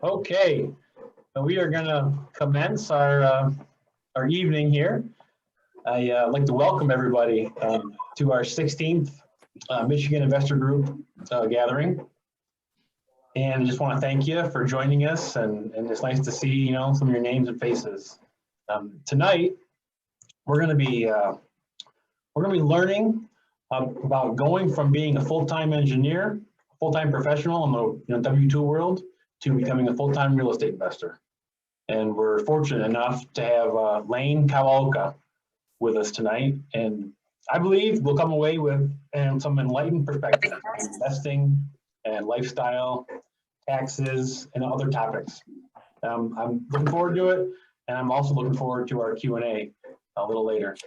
Okay, so we are going to commence our evening here. I'd like to welcome everybody to our 16th Michigan Investor Group gathering. And I just want to thank you for joining us, and it's nice to see, some of your names and faces. Tonight, we're going to be learning about going from being a full-time engineer, full-time professional in the W-2 world, to becoming a full-time real estate investor. And we're fortunate enough to have Lane Kawaoka with us tonight. And I believe we'll come away with some enlightened perspective on investing and lifestyle, taxes, and other topics. I'm looking forward to it, and I'm also looking forward to our Q&A a little later.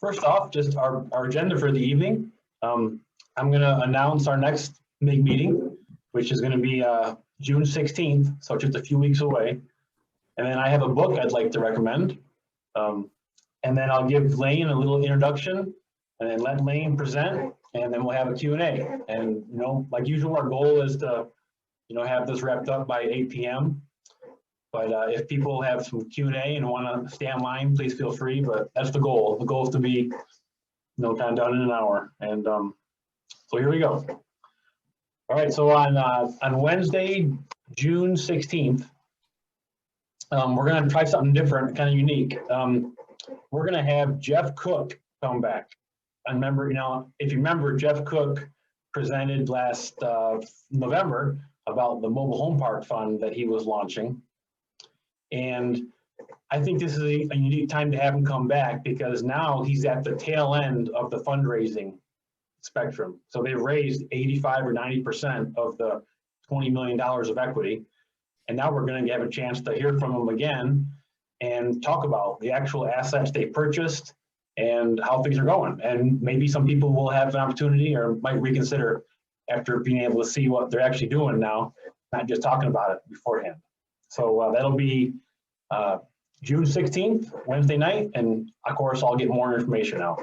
First off, just our agenda for the evening. I'm going to announce our next MIG meeting, which is going to be June 16th, so just a few weeks away. And then I have a book I'd like to recommend. And then I'll give Lane a little introduction, and then let Lane present, and then we'll have a Q&A. And, like usual, our goal is to, have this wrapped up by 8 p.m. But if people have some Q&A and want to stay online, please feel free. But that's the goal. The goal is to be, kind of done in an hour. And so here we go. All right. So on Wednesday, June 16th, we're going to try something different, kind of unique. We're going to have Jeff Cook come back. I remember, if you remember, Jeff Cook presented last November about the mobile home park fund that he was launching. And I think this is a unique time to have him come back, because now he's at the tail end of the fundraising spectrum. So they've raised 85 or 90% of the $20 million of equity. And now we're going to have a chance to hear from him again and talk about the actual assets they purchased and how things are going. And maybe some people will have an opportunity or might reconsider after being able to see what they're actually doing now, not just talking about it beforehand. So that'll be June 16th, Wednesday night, and of course I'll get more information out.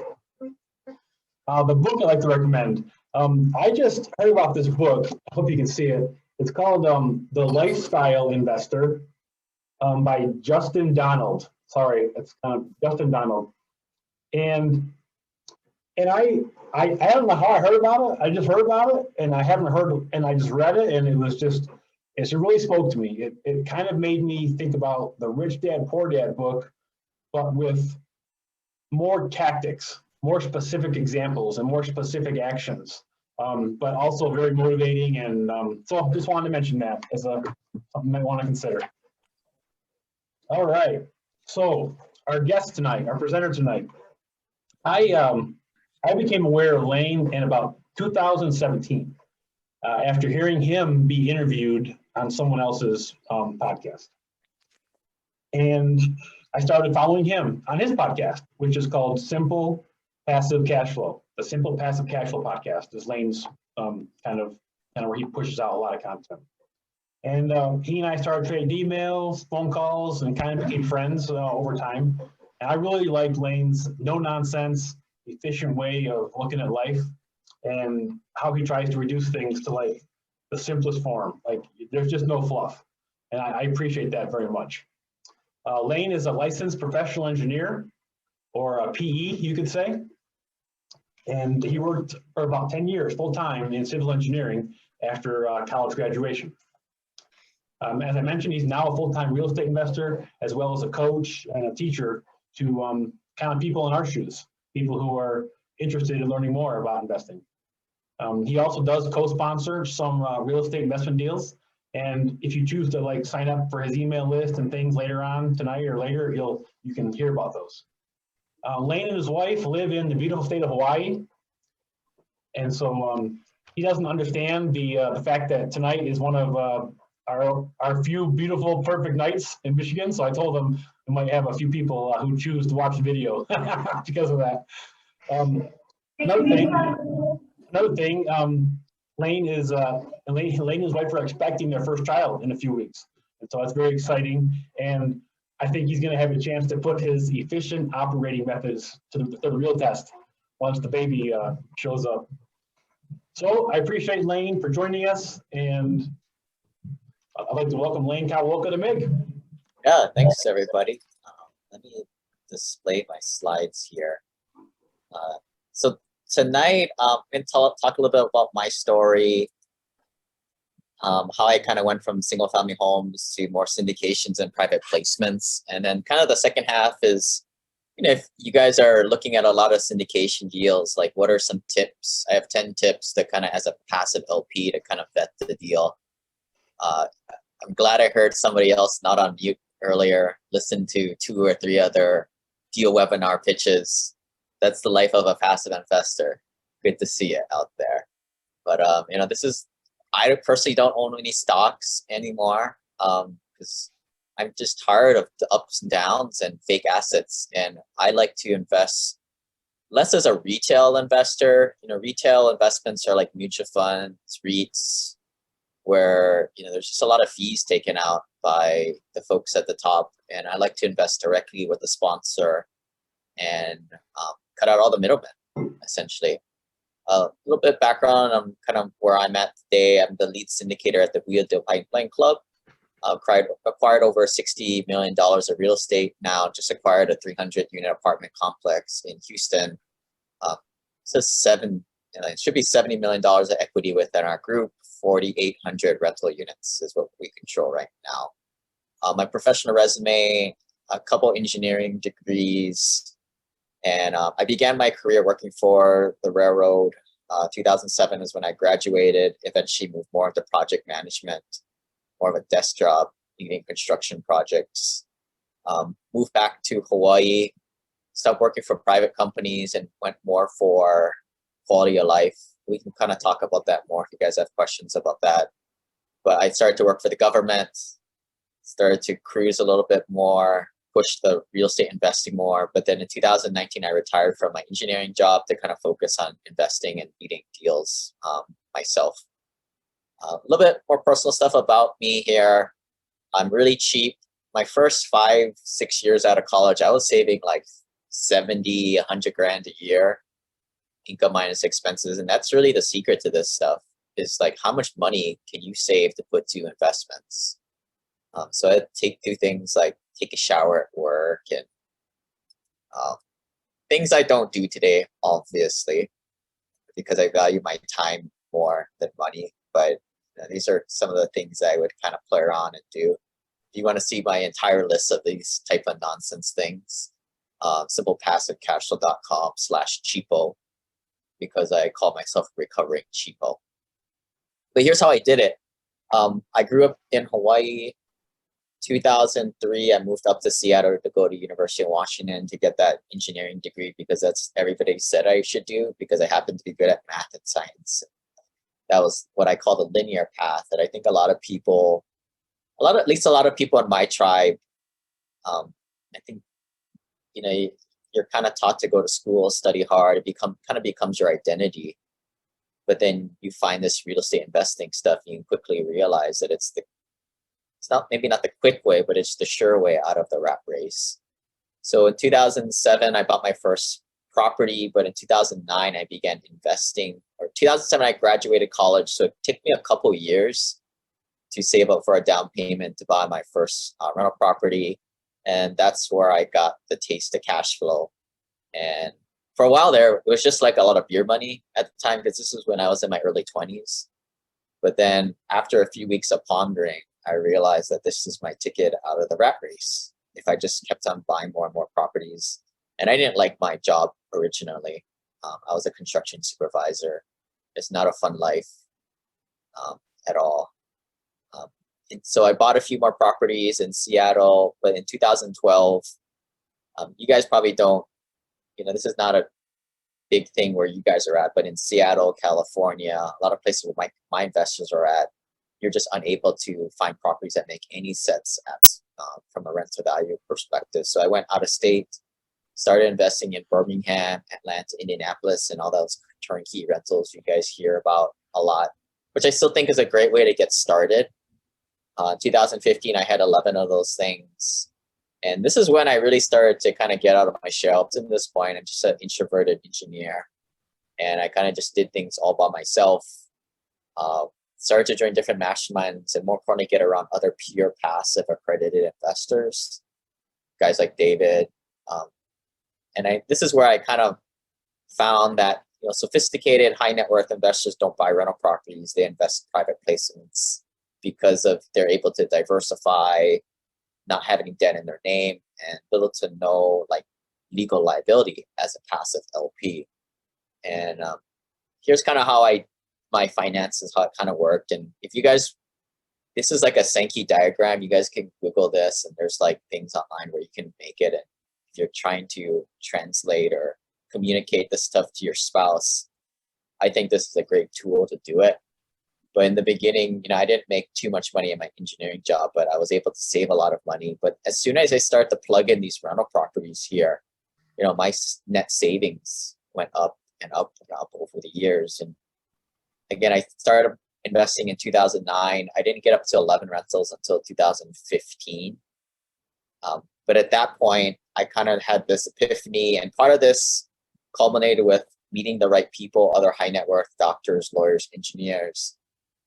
The book I'd like to recommend, I just heard about this book. I hope you can see it. It's called The Lifestyle Investor by Justin Donald. Sorry, it's Justin Donald. And I don't know how I heard about it. I just heard about it, and I haven't heard, and I just read it, and it really spoke to me. It kind of made me think about the Rich Dad, Poor Dad book, but with more tactics, more specific examples, and more specific actions. But also very motivating, and so just wanted to mention that as something I want to consider. All right, so our guest tonight, our presenter tonight, I became aware of Lane in about 2017 after hearing him be interviewed on someone else's podcast, and I started following him on his podcast, which is called Simple Passive Cashflow. The Simple Passive Cashflow podcast is Lane's kind of where he pushes out a lot of content. And he and I started trading emails, phone calls, and kind of became friends over time. And I really liked Lane's no-nonsense, efficient way of looking at life, and how he tries to reduce things to like the simplest form. Like there's just no fluff. And I appreciate that very much. Lane is a licensed professional engineer, or a PE, you could say. And he worked for about 10 years full-time in civil engineering after college graduation. As I mentioned, he's now a full-time real estate investor, as well as a coach and a teacher to kind of people in our shoes, people who are interested in learning more about investing. He also does co-sponsor some real estate investment deals. And if you choose to sign up for his email list and things later on tonight or later, you can hear about those. Lane and his wife live in the beautiful state of Hawaii. And so he doesn't understand the fact that tonight is one of our few beautiful, perfect nights in Michigan. So I told him we might have a few people who choose to watch the video because of that. Another thing, Lane and his wife are expecting their first child in a few weeks. And so that's very exciting. And I think he's going to have a chance to put his efficient operating methods to the real test once the baby shows up. So I appreciate Lane for joining us, and I'd like to welcome Lane Kawaoka to MIG. Yeah, thanks everybody. Let me display my slides here. So tonight, I'm going to talk a little bit about my story, how I kind of went from single family homes to more syndications and private placements. And then kind of the second half is, if you guys are looking at a lot of syndication deals, like what are some tips? I have 10 tips that kind of as a passive LP to kind of vet the deal. I'm glad I heard somebody else not on mute earlier, listen to 2 or 3 other deal webinar pitches. That's the life of a passive investor. Good to see it out there. But I personally don't own any stocks anymore because I'm just tired of the ups and downs and fake assets. And I like to invest less as a retail investor. Retail investments are like mutual funds, REITs, where there's just a lot of fees taken out by the folks at the top. And I like to invest directly with the sponsor and cut out all the middlemen, essentially. A little bit of background on kind of where I'm at today. I'm the lead syndicator at the Wheel Deal Pipeline Club. Acquired over $60 million of real estate. Now just acquired a 300-unit apartment complex in Houston. So it should be $70 million of equity within our group. 4,800 rental units is what we control right now. My professional resume, a couple engineering degrees, and I began my career working for the railroad. 2007 is when I graduated, eventually moved more into project management, more of a desk job, leading construction projects. Moved back to Hawaii, stopped working for private companies and went more for quality of life. We can kind of talk about that more if you guys have questions about that. But I started to work for the government, started to cruise a little bit more, push the real estate investing more. But then in 2019, I retired from my engineering job to kind of focus on investing and leading deals myself. A little bit more personal stuff about me here. I'm really cheap. My first 5-6 years out of college, I was saving like 70, 100 grand a year, income minus expenses. And that's really the secret to this stuff, is like how much money can you save to put to investments? So I do things like take a shower at work and things I don't do today, obviously, because I value my time more than money. But these are some of the things I would kind of play around and do. If you want to see my entire list of these type of nonsense things, simplepassivecashflow.com/cheapo, because I call myself a recovering cheapo. But here's how I did it. I grew up in Hawaii. 2003, I moved up to Seattle to go to University of Washington to get that engineering degree because that's everybody said I should do, because I happened to be good at math and science. That was what I call the linear path that I think a lot of people in my tribe, I think, you're kind of taught to go to school, study hard, it becomes your identity. But then you find this real estate investing stuff, and you quickly realize that it's maybe not the quick way, but it's the sure way out of the rat race. So in 2007, I bought my first property, but in 2009, I began investing. Or 2007, I graduated college, so it took me a couple years to save up for a down payment to buy my first rental property. And that's where I got the taste of cash flow. And for a while there, it was just like a lot of beer money at the time, because this was when I was in my early 20s. But then after a few weeks of pondering, I realized that this is my ticket out of the rat race. If I just kept on buying more and more properties. And I didn't like my job originally. I was a construction supervisor. It's not a fun life at all. And so I bought a few more properties in Seattle, but in 2012, you guys probably don't, this is not a big thing where you guys are at, but in Seattle, California, a lot of places where my investors are at, you're just unable to find properties that make any sense from a rental value perspective. So I went out of state, started investing in Birmingham, Atlanta, Indianapolis, and all those turnkey rentals you guys hear about a lot, which I still think is a great way to get started. 2015, I had 11 of those things. And this is when I really started to kind of get out of my shell. Up to this point, I'm just an introverted engineer. And I kind of just did things all by myself. started to join different masterminds, and more importantly, get around other pure passive accredited investors, guys like David. And this is where I kind of found that sophisticated high net worth investors don't buy rental properties; they invest in private placements because of they're able to diversify, not having debt in their name, and little to no like legal liability as a passive LP. And here's kind of how my finances, how it kind of worked. And if you guys, this is like a Sankey diagram. You guys can Google this, and there's like things online where you can make it. And if you're trying to translate or communicate this stuff to your spouse, I think this is a great tool to do it. But in the beginning, I didn't make too much money in my engineering job, but I was able to save a lot of money. But as soon as I start to plug in these rental properties here, my net savings went up and up and up over the years. And again, I started investing in 2009. I didn't get up to 11 rentals until 2015. But at that point, I kind of had this epiphany, and part of this culminated with meeting the right people, other high net worth doctors, lawyers, engineers.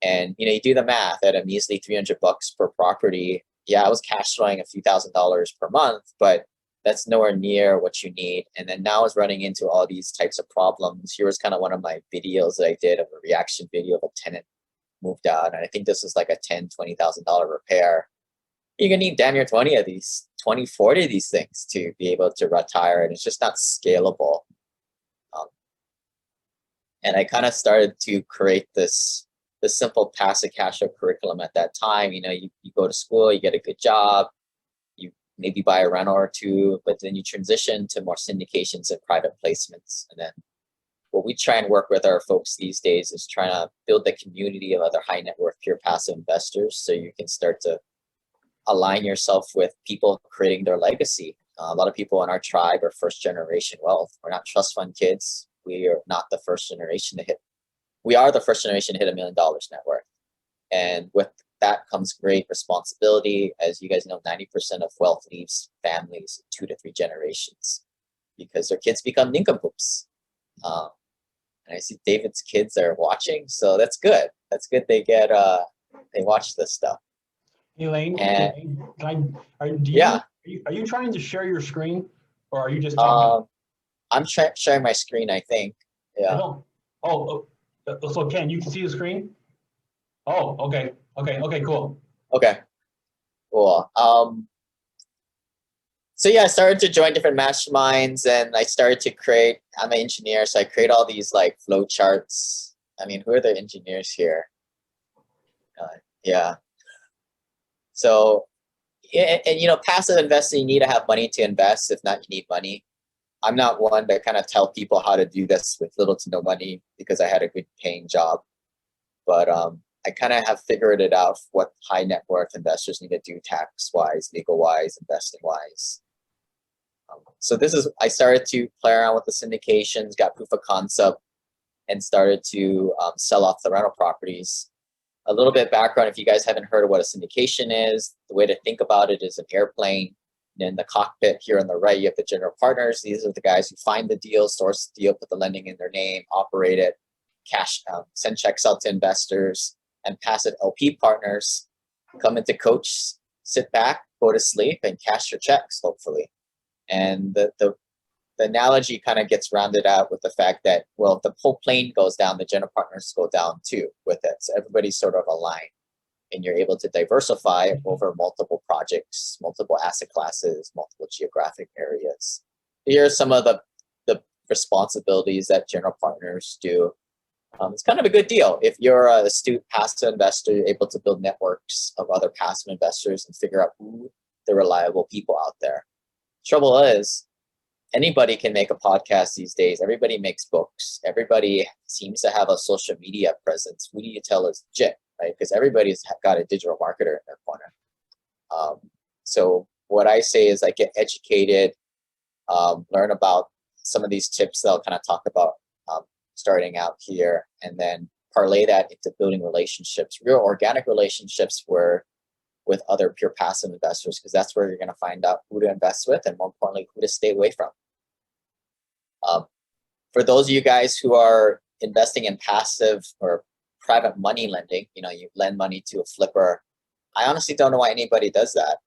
And you do the math at a measly $300 per property. Yeah, I was cash flowing a few $1,000s per month, but that's nowhere near what you need. And then now I was running into all these types of problems. Here was kind of one of my videos that I did of a reaction video of a tenant moved out. And I think this was like a $10,000, $20,000 repair. You're gonna need damn near 20 of these, 20, 40 of these things to be able to retire. And it's just not scalable. And I kind of started to create the simple passive cash flow curriculum at that time. You go to school, you get a good job, you maybe buy a rental or two, but then you transition to more syndications and private placements. And then what we try and work with our folks these days is trying to build the community of other high net worth pure passive investors, so you can start to align yourself with people creating their legacy. A lot of people in our tribe are first generation wealth. We're not trust fund kids. We are not the first generation to hit. We are the first generation to hit $1 million net worth. And with that comes great responsibility. As you guys know, 90% of wealth leaves families in 2 to 3 generations because their kids become nincompoops. And I see David's kids are watching, so that's good. That's good. They watch this stuff. Elaine, are you trying to share your screen, or are you just talking? I'm sharing my screen, I think. Yeah. So Ken, you can see the screen? Oh, okay, cool. Okay, cool. So yeah, I started to join different masterminds, and I started to create, I'm an engineer, so I create all these like flow charts. I mean, who are the engineers here? Yeah. So, and passive investing, you need to have money to invest. If not, you need money. I'm not one to kind of tell people how to do this with little to no money because I had a good paying job. But I kind of have figured it out what high net worth investors need to do tax-wise, legal-wise, investing-wise. So I started to play around with the syndications, got proof of concept, and started to sell off the rental properties. A little bit background, if you guys haven't heard of what a syndication is, the way to think about it is an airplane. In the cockpit here on the right, you have the general partners. These are the guys who find the deal, source the deal, put the lending in their name, operate it, cash, send checks out to investors, and passive LP partners come into coach, sit back, go to sleep, and cash your checks, hopefully. And the analogy kind of gets rounded out with the fact that, well, if the whole plane goes down, the general partners go down too with it. So everybody's sort of aligned. And you're able to diversify over multiple projects, multiple asset classes, multiple geographic areas. Here are some of the responsibilities that general partners do. It's kind of a good deal. If you're an astute passive investor, you're able to build networks of other passive investors and figure out who the reliable people out there. Trouble is, anybody can make a podcast these days. Everybody makes books. Everybody seems to have a social media presence. Who do you tell is legit? Right? Because everybody's got a digital marketer in their corner. So what I say is get educated, learn about some of these tips that I'll kind of talk about starting out here, and then parlay that into building relationships, real organic relationships with other pure passive investors, because that's where you're going to find out who to invest with and more importantly, who to stay away from. For those of you guys who are investing in passive or private money lending, you know, you lend money to a flipper. I honestly don't know why anybody does that.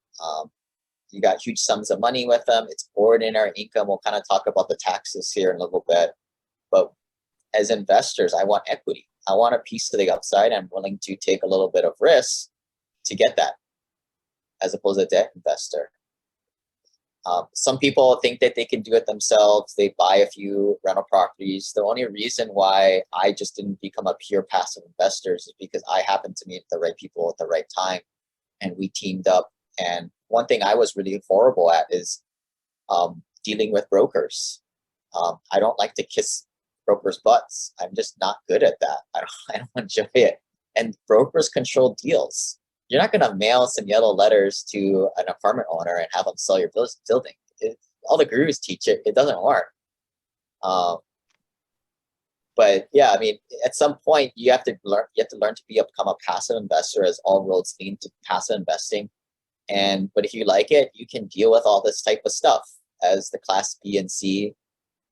You got huge sums of money with them. It's ordinary income. We'll kind of talk about the taxes here in a little bit. But as investors, I want equity. I want a piece of the upside. I'm willing to take a little bit of risk to get that, as opposed to a debt investor. Some people think that they can do it themselves. They buy a few rental properties. The only reason why I just didn't become a pure passive investor is because I happened to meet the right people at the right time, and we teamed up. And one thing I was really horrible at is dealing with brokers. I don't like to kiss brokers' butts. I'm just not good at that. I don't enjoy it. And brokers control deals. You're not going to mail some yellow letters to an apartment owner and have them sell your building. All the gurus teach it. It doesn't work. But yeah, I mean, at some point you have to learn. You have to learn to become a passive investor, as all roads lead to passive investing. But if you like it, you can deal with all this type of stuff as the Class B and C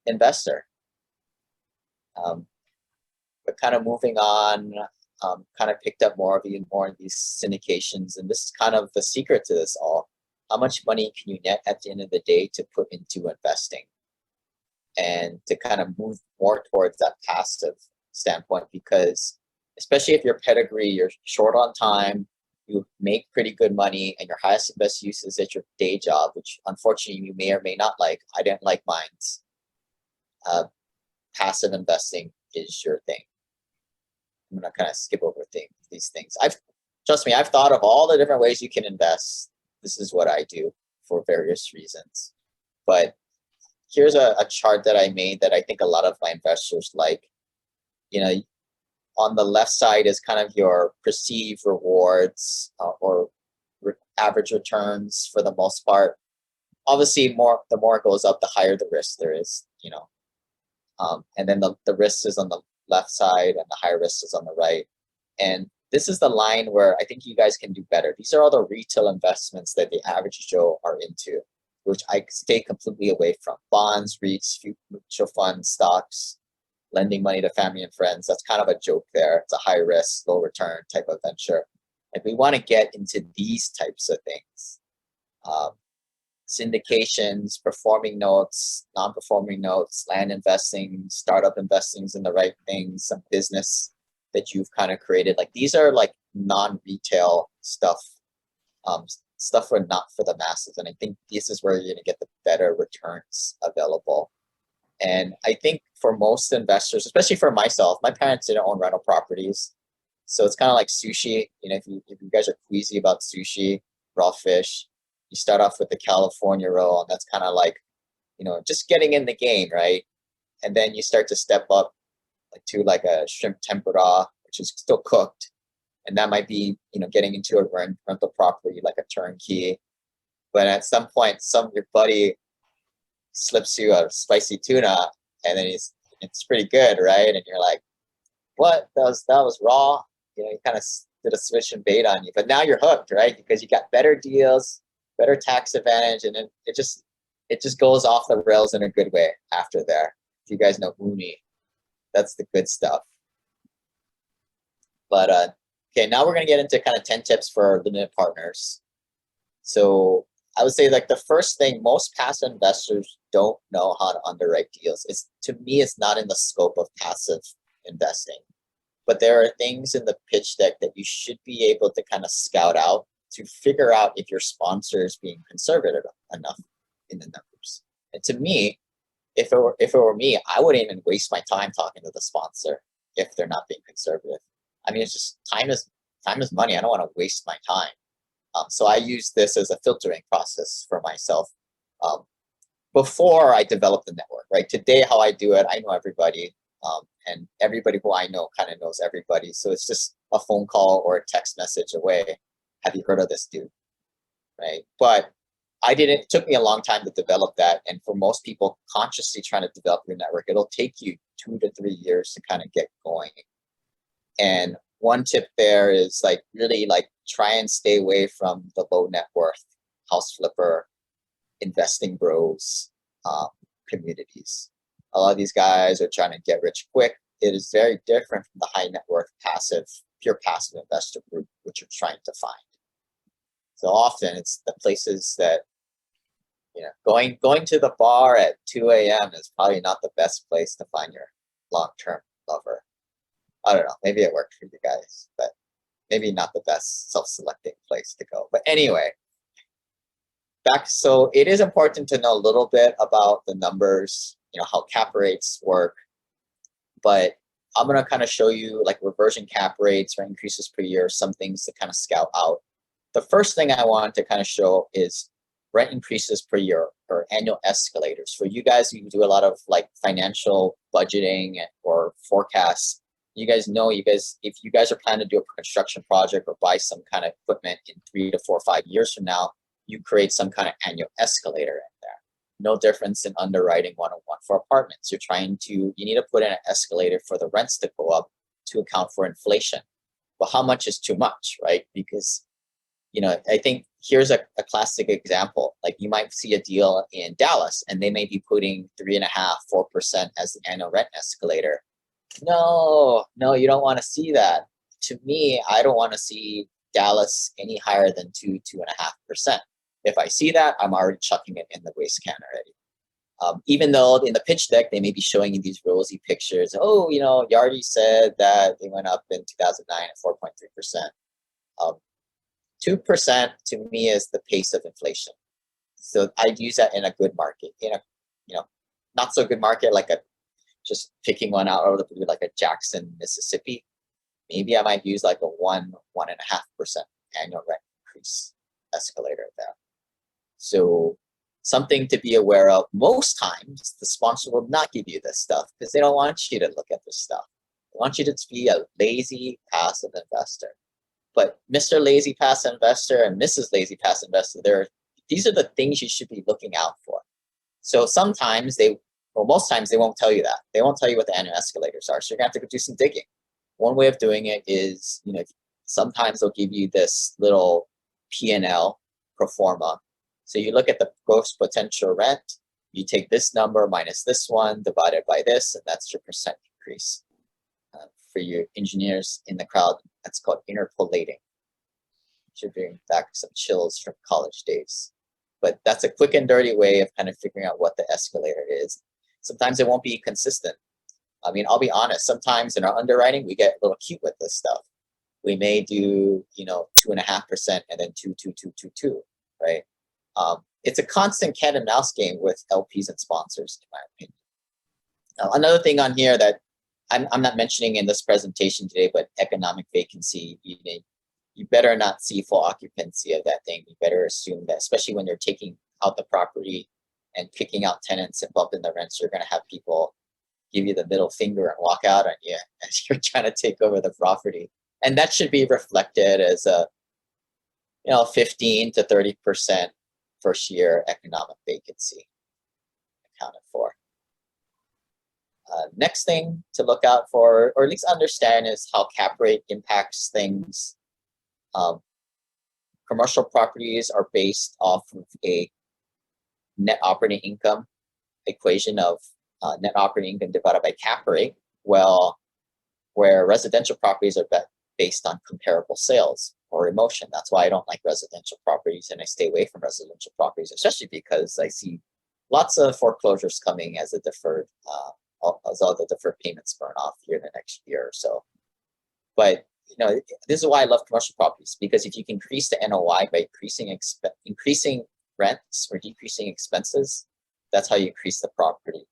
investor. But kind of moving on. Kind of picked up more of these syndications, and this is kind of the secret to this all. How much money can you net at the end of the day to put into investing, and to kind of move more towards that passive standpoint? Because especially if your pedigree, you're short on time, you make pretty good money, and your highest and best use is at your day job, which unfortunately you may or may not like. I didn't like mine. Passive investing is your thing. I'm gonna kind of skip over these things. Trust me, I've thought of all the different ways you can invest. This is what I do for various reasons. But here's a chart that I made that I think a lot of my investors like. You know, on the left side is kind of your perceived rewards or average returns for the most part. Obviously, the more it goes up, the higher the risk there is. You know, and then the risk is on the left side and the higher risk is on the right. And this is the line where I think you guys can do better. These are all the retail investments that the average Joe are into, which I stay completely away from. Bonds, REITs, mutual funds, stocks, lending money to family and friends. That's kind of a joke there. It's a high risk, low return type of venture. And we want to get into these types of things. Syndications, performing notes, non-performing notes, land investing, startup investings in the right things, some business that you've kind of created. Like these are like non-retail stuff, stuff not for the masses. And I think this is where you're going to get the better returns available. And I think for most investors, especially for myself, my parents didn't own rental properties. So it's kind of like sushi. You know, if you guys are queasy about sushi, raw fish, you start off with the California roll, and that's kind of like, you know, just getting in the game, right? And then you start to step up to like a shrimp tempura, which is still cooked. And that might be, you know, getting into a rental property like a turnkey. But at some point, your buddy slips you a spicy tuna, and then it's pretty good, right? And you're like, what? That was raw. You know, you kind of did a switch and bait on you. But now you're hooked, right? Because you got better deals, better tax advantage, and then it just goes off the rails in a good way after there. If you guys know uni, that's the good stuff. But okay, now we're gonna get into kind of 10 tips for limited partners. So I would say like the first thing, most passive investors don't know how to underwrite deals. To me, it's not in the scope of passive investing. But there are things in the pitch deck that you should be able to kind of scout out to figure out if your sponsor is being conservative enough in the numbers. And to me, if it were me, I wouldn't even waste my time talking to the sponsor if they're not being conservative. I mean, it's just time is money. I don't want to waste my time. So I use this as a filtering process for myself before I develop the network, right? Today, how I do it, I know everybody, and everybody who I know kind of knows everybody. So it's just a phone call or a text message away. Have you heard of this dude? Right? But it took me a long time to develop that. And for most people consciously trying to develop your network, it'll take you 2 to 3 years to kind of get going. And one tip there is like really like try and stay away from the low net worth, house flipper, investing bros communities. A lot of these guys are trying to get rich quick. it is very different from the high net worth pure passive investor group, which you're trying to find. So often it's the places that, going to the bar at 2 a.m. is probably not the best place to find your long-term lover. I don't know, maybe it worked for you guys, but maybe not the best self-selecting place to go. But anyway, so it is important to know a little bit about the numbers, how cap rates work. But I'm going to kind of show you like reversion cap rates or increases per year, some things to kind of scout out. The first thing I want to kind of show is rent increases per year or annual escalators. For you guys who do a lot of like financial budgeting or forecasts, you guys know, if you guys are planning to do a construction project or buy some kind of equipment in 3 to 4 or 5 years from now, you create some kind of annual escalator in there. No difference in underwriting 101 for apartments. You need to put in an escalator for the rents to go up to account for inflation. Well, how much is too much, right? Because, I think here's a classic example. Like you might see a deal in Dallas and they may be putting 3.5%, 4% as the annual rent escalator. No, you don't want to see that. To me, I don't want to see Dallas any higher than 2.5%. If I see that, I'm already chucking it in the waste can already. Even though in the pitch deck, they may be showing you these rosy pictures. Oh, Yardi said that they went up in 2009 at 4.3%. 2% to me is the pace of inflation. So I'd use that in a good market. In a not so good market, like just picking one out of the blue, like a Jackson, Mississippi, maybe I might use like a 1.5% annual rent increase escalator there. So something to be aware of. Most times, the sponsor will not give you this stuff because they don't want you to look at this stuff. They want you to be a lazy passive investor. But Mr. Lazy Passive Investor and Mrs. Lazy Passive Investor, these are the things you should be looking out for. So most times they won't tell you that. They won't tell you what the annual escalators are. So you're going to have to go do some digging. One way of doing it is, sometimes they'll give you this little P&L pro forma. So you look at the gross potential rent, you take this number minus this one, divided by this, and that's your percent increase. For your engineers in the crowd, that's called interpolating. Should bring back some chills from college days. But that's a quick and dirty way of kind of figuring out what the escalator is. Sometimes it won't be consistent. I mean, I'll be honest, sometimes in our underwriting, we get a little cute with this stuff. We may do, 2.5% and then 2, right? It's a constant cat and mouse game with LPs and sponsors, in my opinion. Now, another thing on here that I'm not mentioning in this presentation today, but economic vacancy, you better not see full occupancy of that thing. You better assume that, especially when you're taking out the property and kicking out tenants and bumping the rents, you're going to have people give you the middle finger and walk out on you as you're trying to take over the property. And that should be reflected as a 15 to 30% first year economic vacancy accounted for. Next thing to look out for, or at least understand, is how cap rate impacts things. Commercial properties are based off of a net operating income equation of net operating income divided by cap rate, where residential properties are based on comparable sales or emotion. That's why I don't like residential properties and I stay away from residential properties, especially because I see lots of foreclosures coming as as all the deferred payments burn off here in the next year or so. But this is why I love commercial properties, because if you can increase the NOI by increasing rents or decreasing expenses, that's how you increase the property.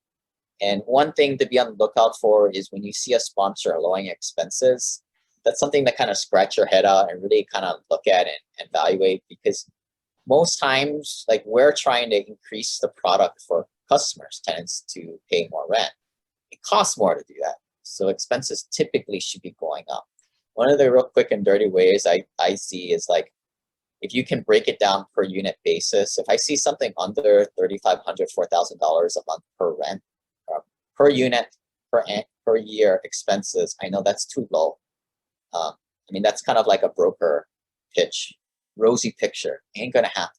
And one thing to be on the lookout for is when you see a sponsor lowering expenses, that's something to kind of scratch your head out and really kind of look at and evaluate, because most times, like, we're trying to increase the product for customers, tenants, to pay more rent. It costs more to do that. So expenses typically should be going up. One of the real quick and dirty ways I see is, like, if you can break it down per unit basis, if I see something under $3,500, $4,000 a month per rent, per unit, per year expenses, I know that's too low. I mean, that's kind of like a broker pitch, rosy picture, ain't gonna happen.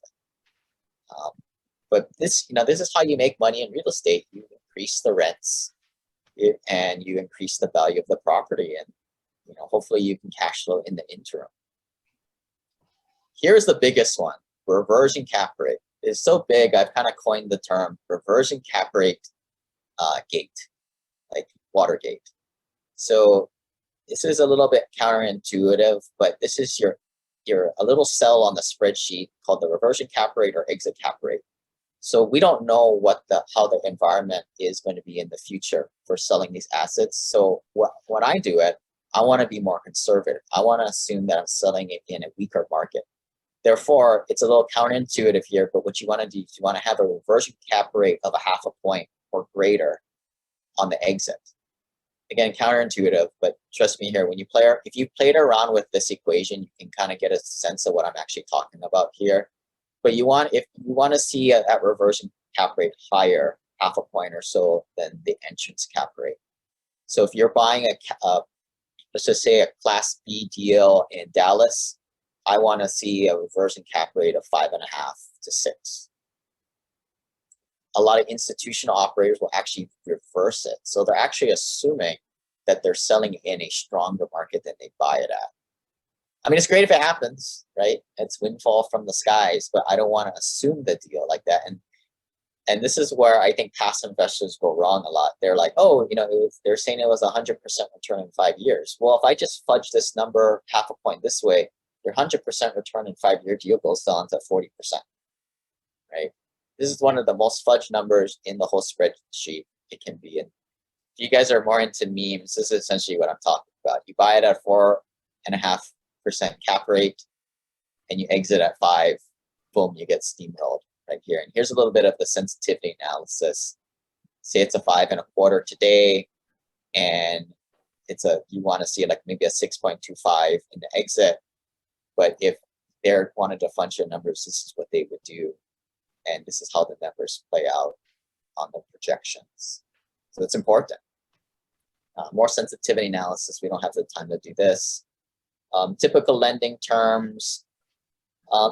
But this is how you make money in real estate. You increase the rents, and you increase the value of the property, and hopefully you can cash flow in the interim. Here's the biggest one: reversion cap rate. It's so big, I've kind of coined the term reversion cap rate gate, like Watergate. So this is a little bit counterintuitive, but this is your a little cell on the spreadsheet called the reversion cap rate or exit cap rate. So we don't know how the environment is going to be in the future for selling these assets. So when I do it, I want to be more conservative. I want to assume that I'm selling it in a weaker market. Therefore, it's a little counterintuitive here, but what you want to do is you want to have a reversion cap rate of 0.5 point or greater on the exit. Again, counterintuitive, but trust me here, if you played around with this equation, you can kind of get a sense of what I'm actually talking about here. But if you want to see that reversion cap rate higher, 0.5 point or so than the entrance cap rate. So if you're buying let's just say a Class B deal in Dallas, I want to see a reversion cap rate of 5.5 to 6. A lot of institutional operators will actually reverse it. So they're actually assuming that they're selling in a stronger market than they buy it at. I mean, it's great if it happens, right? It's windfall from the skies, but I don't want to assume the deal like that. And this is where I think passive investors go wrong a lot. They're like, oh, they're saying it was 100% return in 5 years. Well, if I just fudge this number 0.5 point this way, your 100% return in 5-year deal goes down to 40%, right? This is one of the most fudged numbers in the whole spreadsheet it can be in. If you guys are more into memes, this is essentially what I'm talking about. You buy it at 4.5% cap rate and you exit at 5, boom, you get steamrolled right here. And here's a little bit of the sensitivity analysis. Say it's a 5.25 today, and you want to see like maybe a 6.25 in the exit. But if they wanted to fudge your numbers, this is what they would do. And this is how the numbers play out on the projections. So it's important. More sensitivity analysis. We don't have the time to do this. Typical lending terms.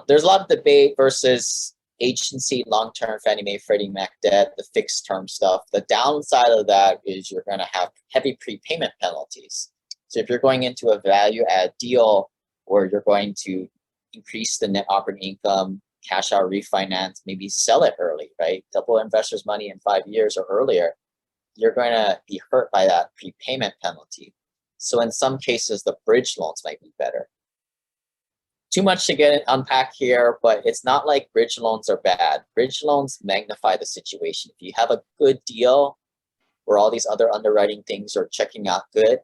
There's a lot of debate versus agency, long-term Fannie Mae, Freddie Mac debt, the fixed term stuff. The downside of that is you're going to have heavy prepayment penalties. So if you're going into a value add deal where you're going to increase the net operating income, cash out, refinance, maybe sell it early, right? Double investors' money in 5 years or earlier, you're going to be hurt by that prepayment penalty. So in some cases, the bridge loans might be better. Too much to unpack here, but it's not like bridge loans are bad. Bridge loans magnify the situation. If you have a good deal where all these other underwriting things are checking out good,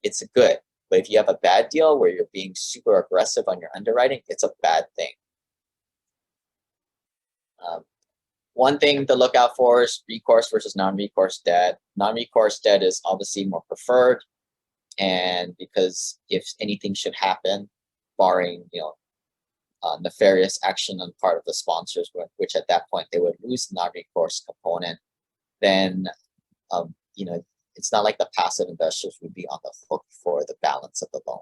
it's good. But if you have a bad deal where you're being super aggressive on your underwriting, it's a bad thing. One thing to look out for is recourse versus non-recourse debt. Non-recourse debt is obviously more preferred, and because if anything should happen, barring nefarious action on the part of the sponsors, which at that point they would lose the non-recourse component, then it's not like the passive investors would be on the hook for the balance of the loan.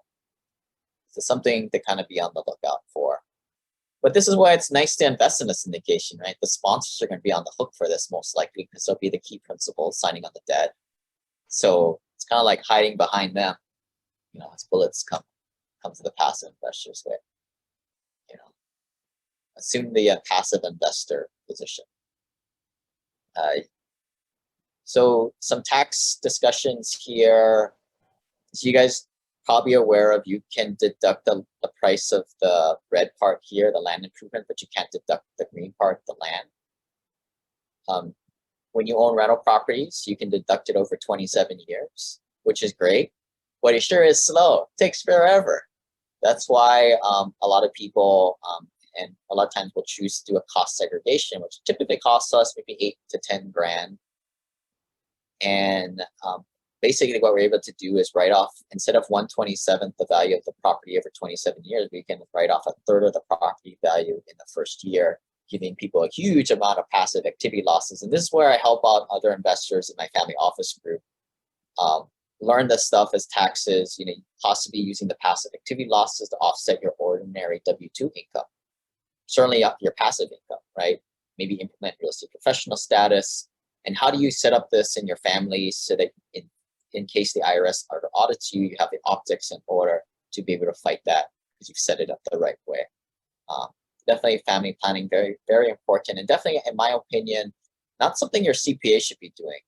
So something to kind of be on the lookout for. But this is why it's nice to invest in a syndication, right? The sponsors are going to be on the hook for this most likely because they'll be the key principal signing on the debt. So it's kind of like hiding behind them, as bullets come to the passive investors with, assume the passive investor position. So some tax discussions here. So you guys probably aware of, you can deduct the price of the red part here, the land improvement, but you can't deduct the green part, the land. When you own rental properties, you can deduct it over 27 years, which is great, but it sure is slow. It takes forever. That's why a lot of people and a lot of times will choose to do a cost segregation, which typically costs us maybe 8 to 10 grand. And basically what we're able to do is write off, instead of 1/27th the value of the property over 27 years, we can write off 1/3 of the property value in the first year, giving people a huge amount of passive activity losses. And this is where I help out other investors in my family office group. Learn this stuff as taxes, possibly using the passive activity losses to offset your ordinary W-2 income. Certainly up your passive income, right? Maybe implement real estate professional status And how do you set up this in your family so that in case the IRS audits you, you have the optics in order to be able to fight that because you've set it up the right way. Definitely family planning, very, very important. And definitely, in my opinion, not something your CPA should be doing.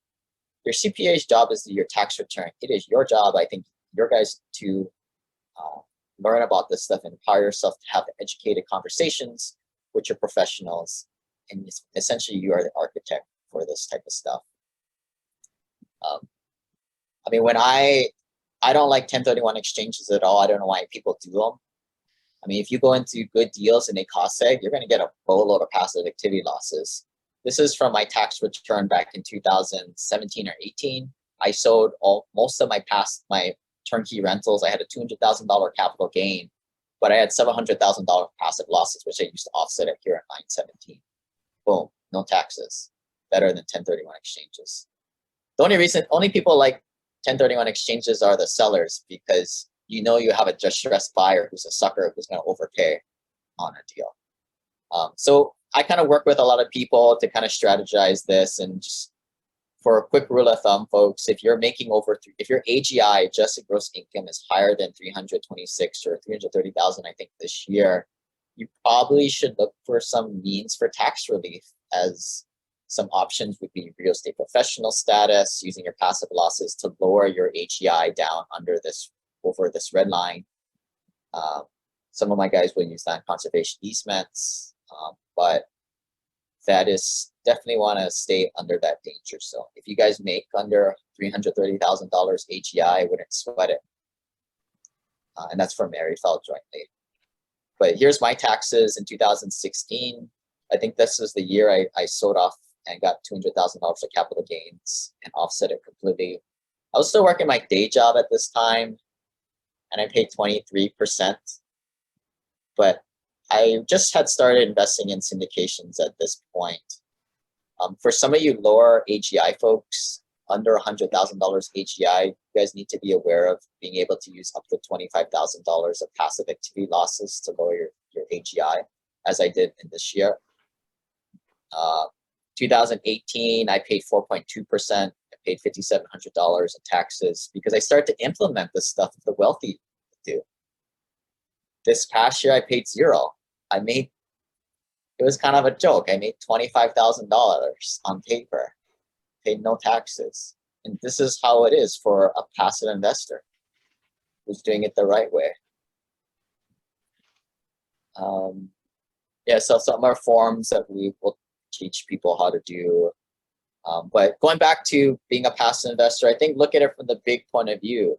Your CPA's job is your tax return. It is your job, I think, your guys to learn about this stuff and empower yourself to have educated conversations with your professionals. And essentially, you are the architect for this type of stuff. I mean, when I don't like 1031 exchanges at all. I don't know why people do them. I mean, if you go into good deals and they cost seg, you're going to get a boatload of passive activity losses. This is from my tax return back in 2017 or 18. I sold most of my turnkey rentals. I had a $200,000 capital gain, but I had $700,000 passive losses, which I used to offset it here at 917. Boom, no taxes. Better than 1031 exchanges. The only people like 1031 exchanges are the sellers, because you know you have a distressed buyer who's a sucker who's going to overpay on a deal. So I kind of work with a lot of people to kind of strategize this. And just for a quick rule of thumb, folks, if you're making if your AGI, adjusted gross income, is higher than 326 or 330,000, I think this year, you probably should look for some means for tax relief, as some options would be real estate professional status, using your passive losses to lower your AGI down over this red line. Some of my guys will use land conservation easements, but that is definitely want to stay under that danger zone. If you guys make under $330,000 AGI, I wouldn't sweat it. And that's for married filed jointly. But here's my taxes in 2016. I think this was the year I sold off and got $200,000 of capital gains and offset it completely. I was still working my day job at this time, and I paid 23%. But I just had started investing in syndications at this point. For some of you lower AGI folks, under $100,000 AGI, you guys need to be aware of being able to use up to $25,000 of passive activity losses to lower your AGI, as I did in this year. 2018, I paid 4.2%. I paid $5,700 in taxes because I started to implement this stuff the wealthy do. This past year, I paid zero. It was kind of a joke. I made $25,000 on paper, paid no taxes. And this is how it is for a passive investor who's doing it the right way. Yeah, so some are forms that we will teach people how to do. But going back to being a passive investor, I think look at it from the big point of view.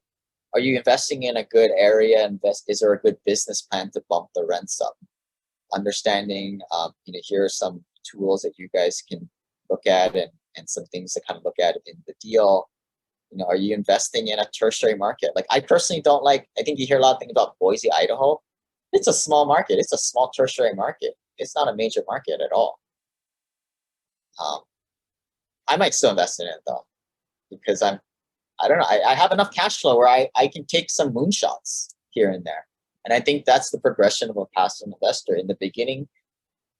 Are you investing in a good area? Is there a good business plan to bump the rents up? Understanding, here are some tools that you guys can look at and some things to kind of look at in the deal. Are you investing in a tertiary market? Like, I personally don't like, I think you hear a lot of things about Boise, Idaho. It's a small market. It's a small tertiary market. It's not a major market at all. I might still invest in it though, because I don't know, I have enough cash flow where I can take some moonshots here and there. And I think that's the progression of a passive investor. In the beginning,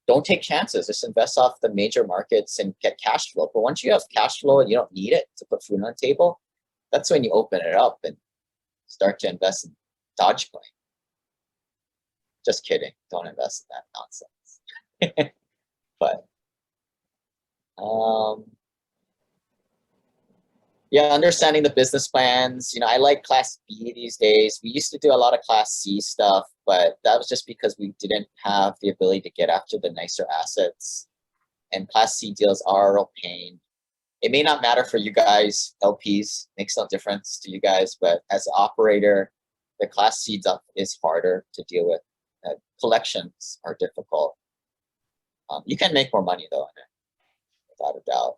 don't take chances. Just invest off the major markets and get cash flow. But once you have cash flow and you don't need it to put food on the table, that's when you open it up and start to invest in Dogecoin. Just kidding. Don't invest in that nonsense. But yeah, understanding the business plans. I like Class B these days. We used to do a lot of Class C stuff, but that was just because we didn't have the ability to get after the nicer assets. And Class C deals are a real pain. It may not matter for you guys, LPs, makes no difference to you guys, but as an operator, the Class C stuff is harder to deal with. Collections are difficult. You can make more money though in it, without a doubt.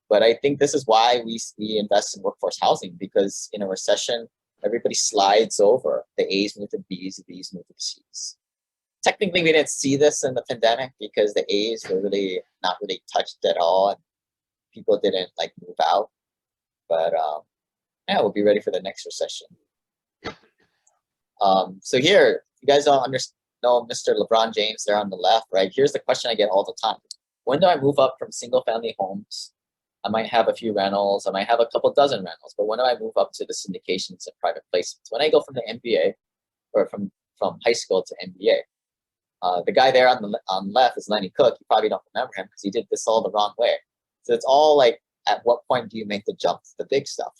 But I think this is why we invest in workforce housing, because in a recession, everybody slides over. The A's move to B's, the B's move to C's. Technically, we didn't see this in the pandemic because the A's were really not really touched at all, and people didn't move out. But yeah, we'll be ready for the next recession. So here, you guys don't know Mr. LeBron James there on the left, right? Here's the question I get all the time. when do I move up from single family homes? I might have a few rentals. I might have a couple dozen rentals, but when do I move up to the syndications and private placements? When I go from the MBA or from high school to MBA. The guy there on the left is Lenny Cook. You probably don't remember him because he did this all the wrong way. So it's all like, at what point do you make the jump to the big stuff?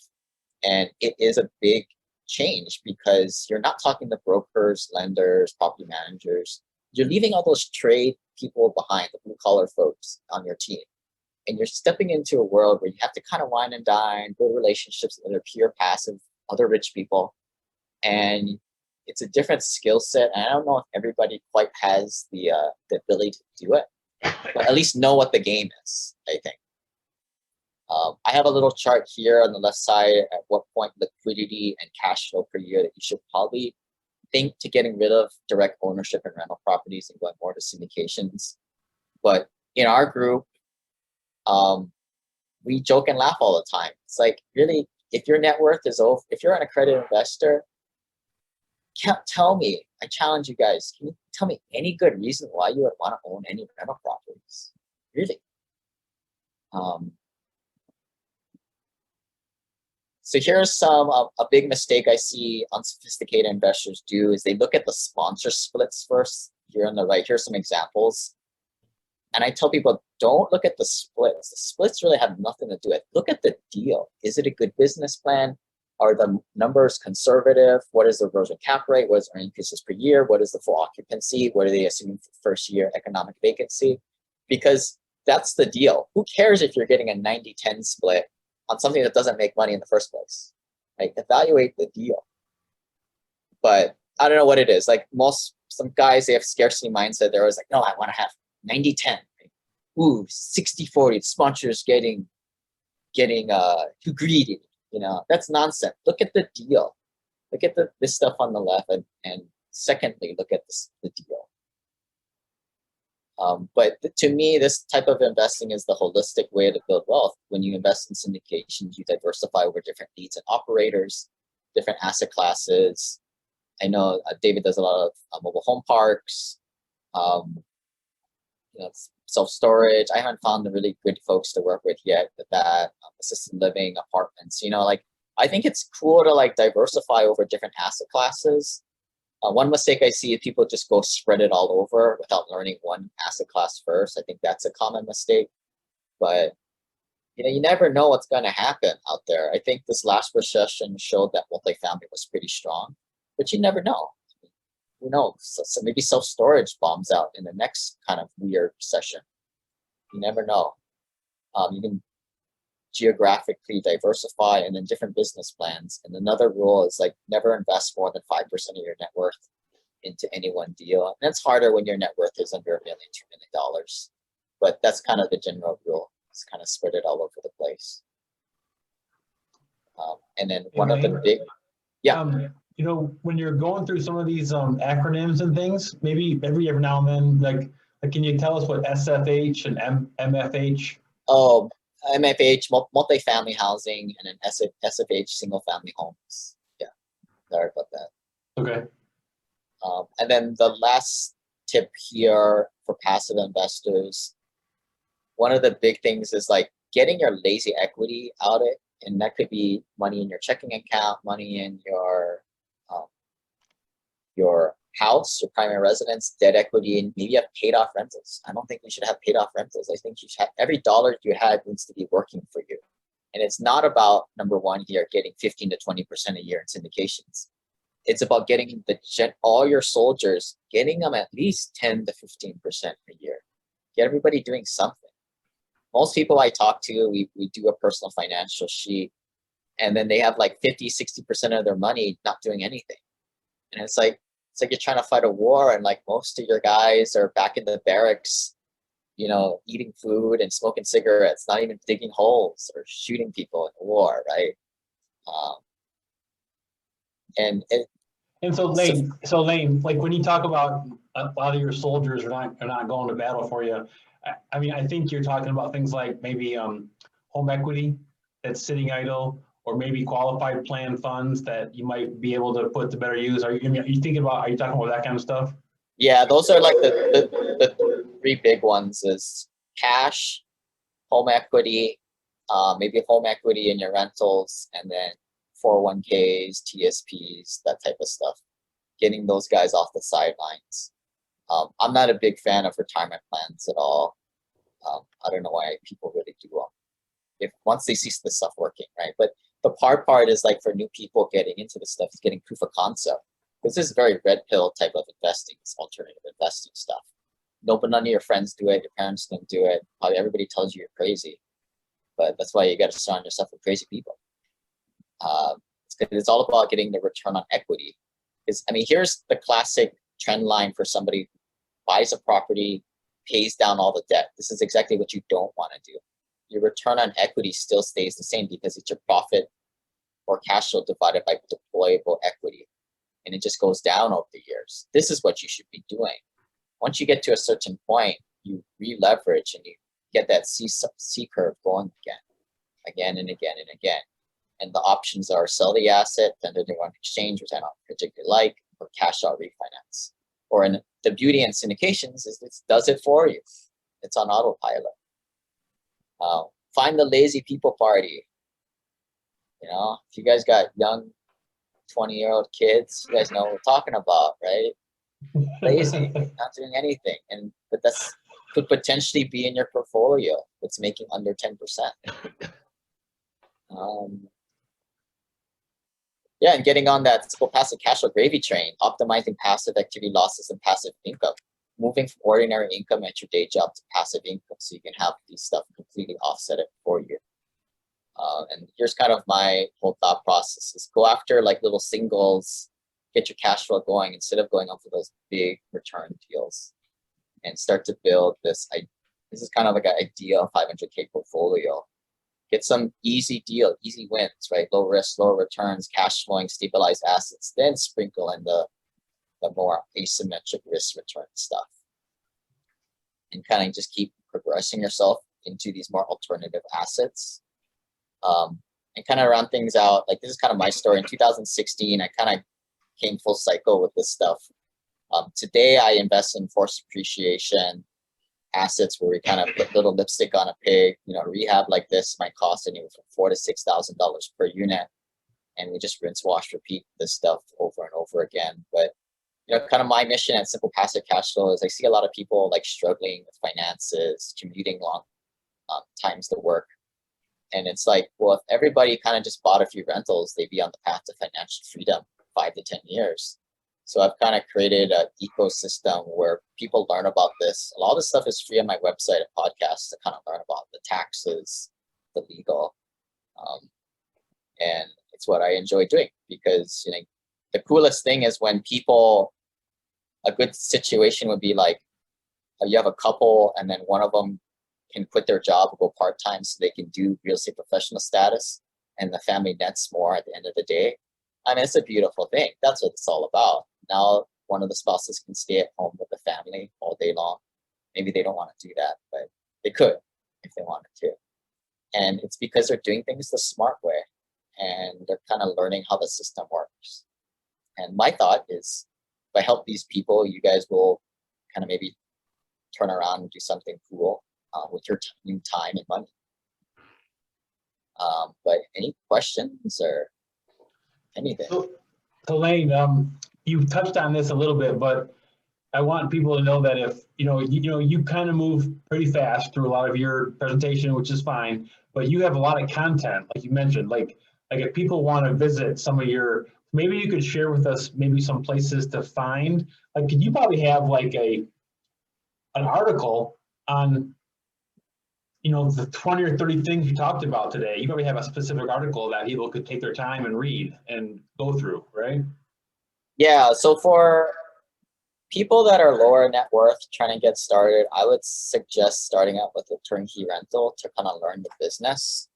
And it is a big change because you're not talking to brokers, lenders, property managers. You're leaving all those trade people behind, the blue collar folks on your team. And you're stepping into a world where you have to kind of wine and dine, build relationships with other pure passive, other rich people. And it's a different skill set. And I don't know if everybody quite has the ability to do it, but at least know what the game is, I think. I have a little chart here on the left side at what point liquidity and cash flow per year that you should probably think to getting rid of direct ownership and rental properties and going more to syndications. But in our group, we joke and laugh all the time. It's like, really, if your net worth is over, if you're an accredited investor, tell me, I challenge you guys, can you tell me any good reason why you would want to own any rental properties? Really? So here's some, a big mistake I see unsophisticated investors do is they look at the sponsor splits first. Here on the right, here's some examples. And I tell people, don't look at the splits. The splits really have nothing to do with it. Look at the deal. Is it a good business plan? Are the numbers conservative? What is the erosion cap rate? What is earning increases per year? What is the full occupancy? What are they assuming for first year economic vacancy? Because that's the deal. Who cares if you're getting a 90-10 split on something that doesn't make money in the first place? Like, evaluate the deal. But I don't know what it is. Like some guys, they have scarcity mindset. They're always like, no, I want to have 90-10. Ooh, 60-40. The sponsor's getting too greedy. You know, that's nonsense. Look at the deal. Look at this stuff on the left, and secondly, look at the deal. But to me, this type of investing is the holistic way to build wealth. When you invest in syndications, you diversify over different needs and operators, different asset classes. I know David does a lot of mobile home parks, self-storage. I haven't found the really good folks to work with yet with that, assisted living, apartments. Like, I think it's cool to like diversify over different asset classes. One mistake I see is people just go spread it all over without learning one asset class first. I think that's a common mistake. But you never know what's going to happen out there. I think this last recession showed that multifamily was pretty strong, but you never know. Who knows? So maybe self-storage bombs out in the next kind of weird recession. You never know. You can geographically diversify and then different business plans. And another rule is like never invest more than 5% of your net worth into any one deal. And that's harder when your net worth is under $1 million, $2 million. But that's kind of the general rule. It's kind of spread it all over the place. And then one of the big, when you're going through some of these acronyms and things, maybe every now and then, like can you tell us what SFH and MFH? Oh, MFH, multifamily housing, and then SFH, single family homes. Yeah, sorry about that. Okay. And then the last tip here for passive investors, one of the big things is like getting your lazy equity out of it. And that could be money in your checking account, money in your house, your primary residence, debt equity, and maybe you have paid off rentals. I don't think you should have paid off rentals. I think you should have, every dollar you have needs to be working for you. And it's not about, number one here, getting 15 to 20% a year in syndications. It's about getting all your soldiers, getting them at least 10 to 15% a year. Get everybody doing something. Most people I talk to, we do a personal financial sheet, and then they have like 50, 60% of their money not doing anything. And it's like you're trying to fight a war, and like most of your guys are back in the barracks, eating food and smoking cigarettes, not even digging holes or shooting people in the war, right? So Lane, like when you talk about a lot of your soldiers are not going to battle for you, I mean, I think you're talking about things like maybe home equity that's sitting idle, or maybe qualified plan funds that you might be able to put to better use. Are you talking about that kind of stuff? Yeah, those are like the three big ones is cash, home equity, maybe home equity in your rentals, and then 401ks, TSPs, that type of stuff. Getting those guys off the sidelines. I'm not a big fan of retirement plans at all. I don't know why people really do them. If once they see the stuff working, right? But the hard part is like for new people getting into this stuff is getting proof of concept. This is very red pill type of investing, this alternative investing stuff. None of your friends do it, your parents don't do it. Probably everybody tells you you're crazy. But that's why you got to surround yourself with crazy people. It's all about getting the return on equity. Because I mean, here's the classic trend line for somebody who buys a property, pays down all the debt. This is exactly what you don't want to do. Your return on equity still stays the same because it's your profit or cash flow divided by deployable equity. And it just goes down over the years. This is what you should be doing. Once you get to a certain point, you re-leverage and you get that C curve going again and again and again. And the options are sell the asset, then they want exchange, which I don't particularly like, or cash out refinance. Or in the beauty in syndications is it does it for you. It's on autopilot. Find the lazy people party. You know, if you guys got young 20-year-old kids, you guys know what we're talking about, right? Lazy, not doing anything. But that's could potentially be in your portfolio that's making under 10%. Yeah, and getting on that simple passive cash flow gravy train, optimizing passive activity losses and passive income, moving from ordinary income at your day job to passive income so you can have these stuff completely offset it for you. And here's kind of my whole thought process is go after like little singles, get your cash flow going instead of going up for those big return deals and start to build this. This is kind of like an ideal 500K portfolio. Get some easy deal, easy wins, right? Low risk, low returns, cash flowing, stabilized assets, then sprinkle in the more asymmetric risk return stuff. And kind of just keep progressing yourself into these more alternative assets. And kind of round things out. Like this is kind of my story. In 2016, I kind of came full cycle with this stuff. Today I invest in forced appreciation assets where we kind of put little lipstick on a pig. You know, rehab like this might cost anywhere from $4,000 to $6,000 per unit, and we just rinse, wash, repeat this stuff over and over again. But you know, kind of my mission at Simple Passive Cash Flow is I see a lot of people like struggling with finances, commuting long times to work, and it's like, well, if everybody kind of just bought a few rentals, they'd be on the path to financial freedom 5 to 10 years. So I've kind of created an ecosystem where people learn about this. A lot of this stuff is free on my website and podcasts to kind of learn about the taxes, the legal. And it's what I enjoy doing because, you know, the coolest thing is when people, a good situation would be like, you have a couple and then one of them can quit their job or go part-time so they can do real estate professional status and the family nets more at the end of the day. I mean, it's a beautiful thing. That's what it's all about. Now, one of the spouses can stay at home with the family all day long. Maybe they don't want to do that, but they could if they wanted to. And it's because they're doing things the smart way and they're kind of learning how the system works. And my thought is, if I help these people, you guys will kind of maybe turn around and do something cool with your time and money. But any questions or anything? So Lane, you touched on this a little bit, but I want people to know that if, you kind of move pretty fast through a lot of your presentation, which is fine, but you have a lot of content, like you mentioned, like if people want to visit some of your, maybe you could share with us maybe some places to find, like, could you probably have like an article on, the 20 or 30 things you talked about today. You probably have a specific article that people could take their time and read and go through, right? Yeah, so for people that are lower net worth trying to get started, I would suggest starting out with a turnkey rental to kind of learn the business.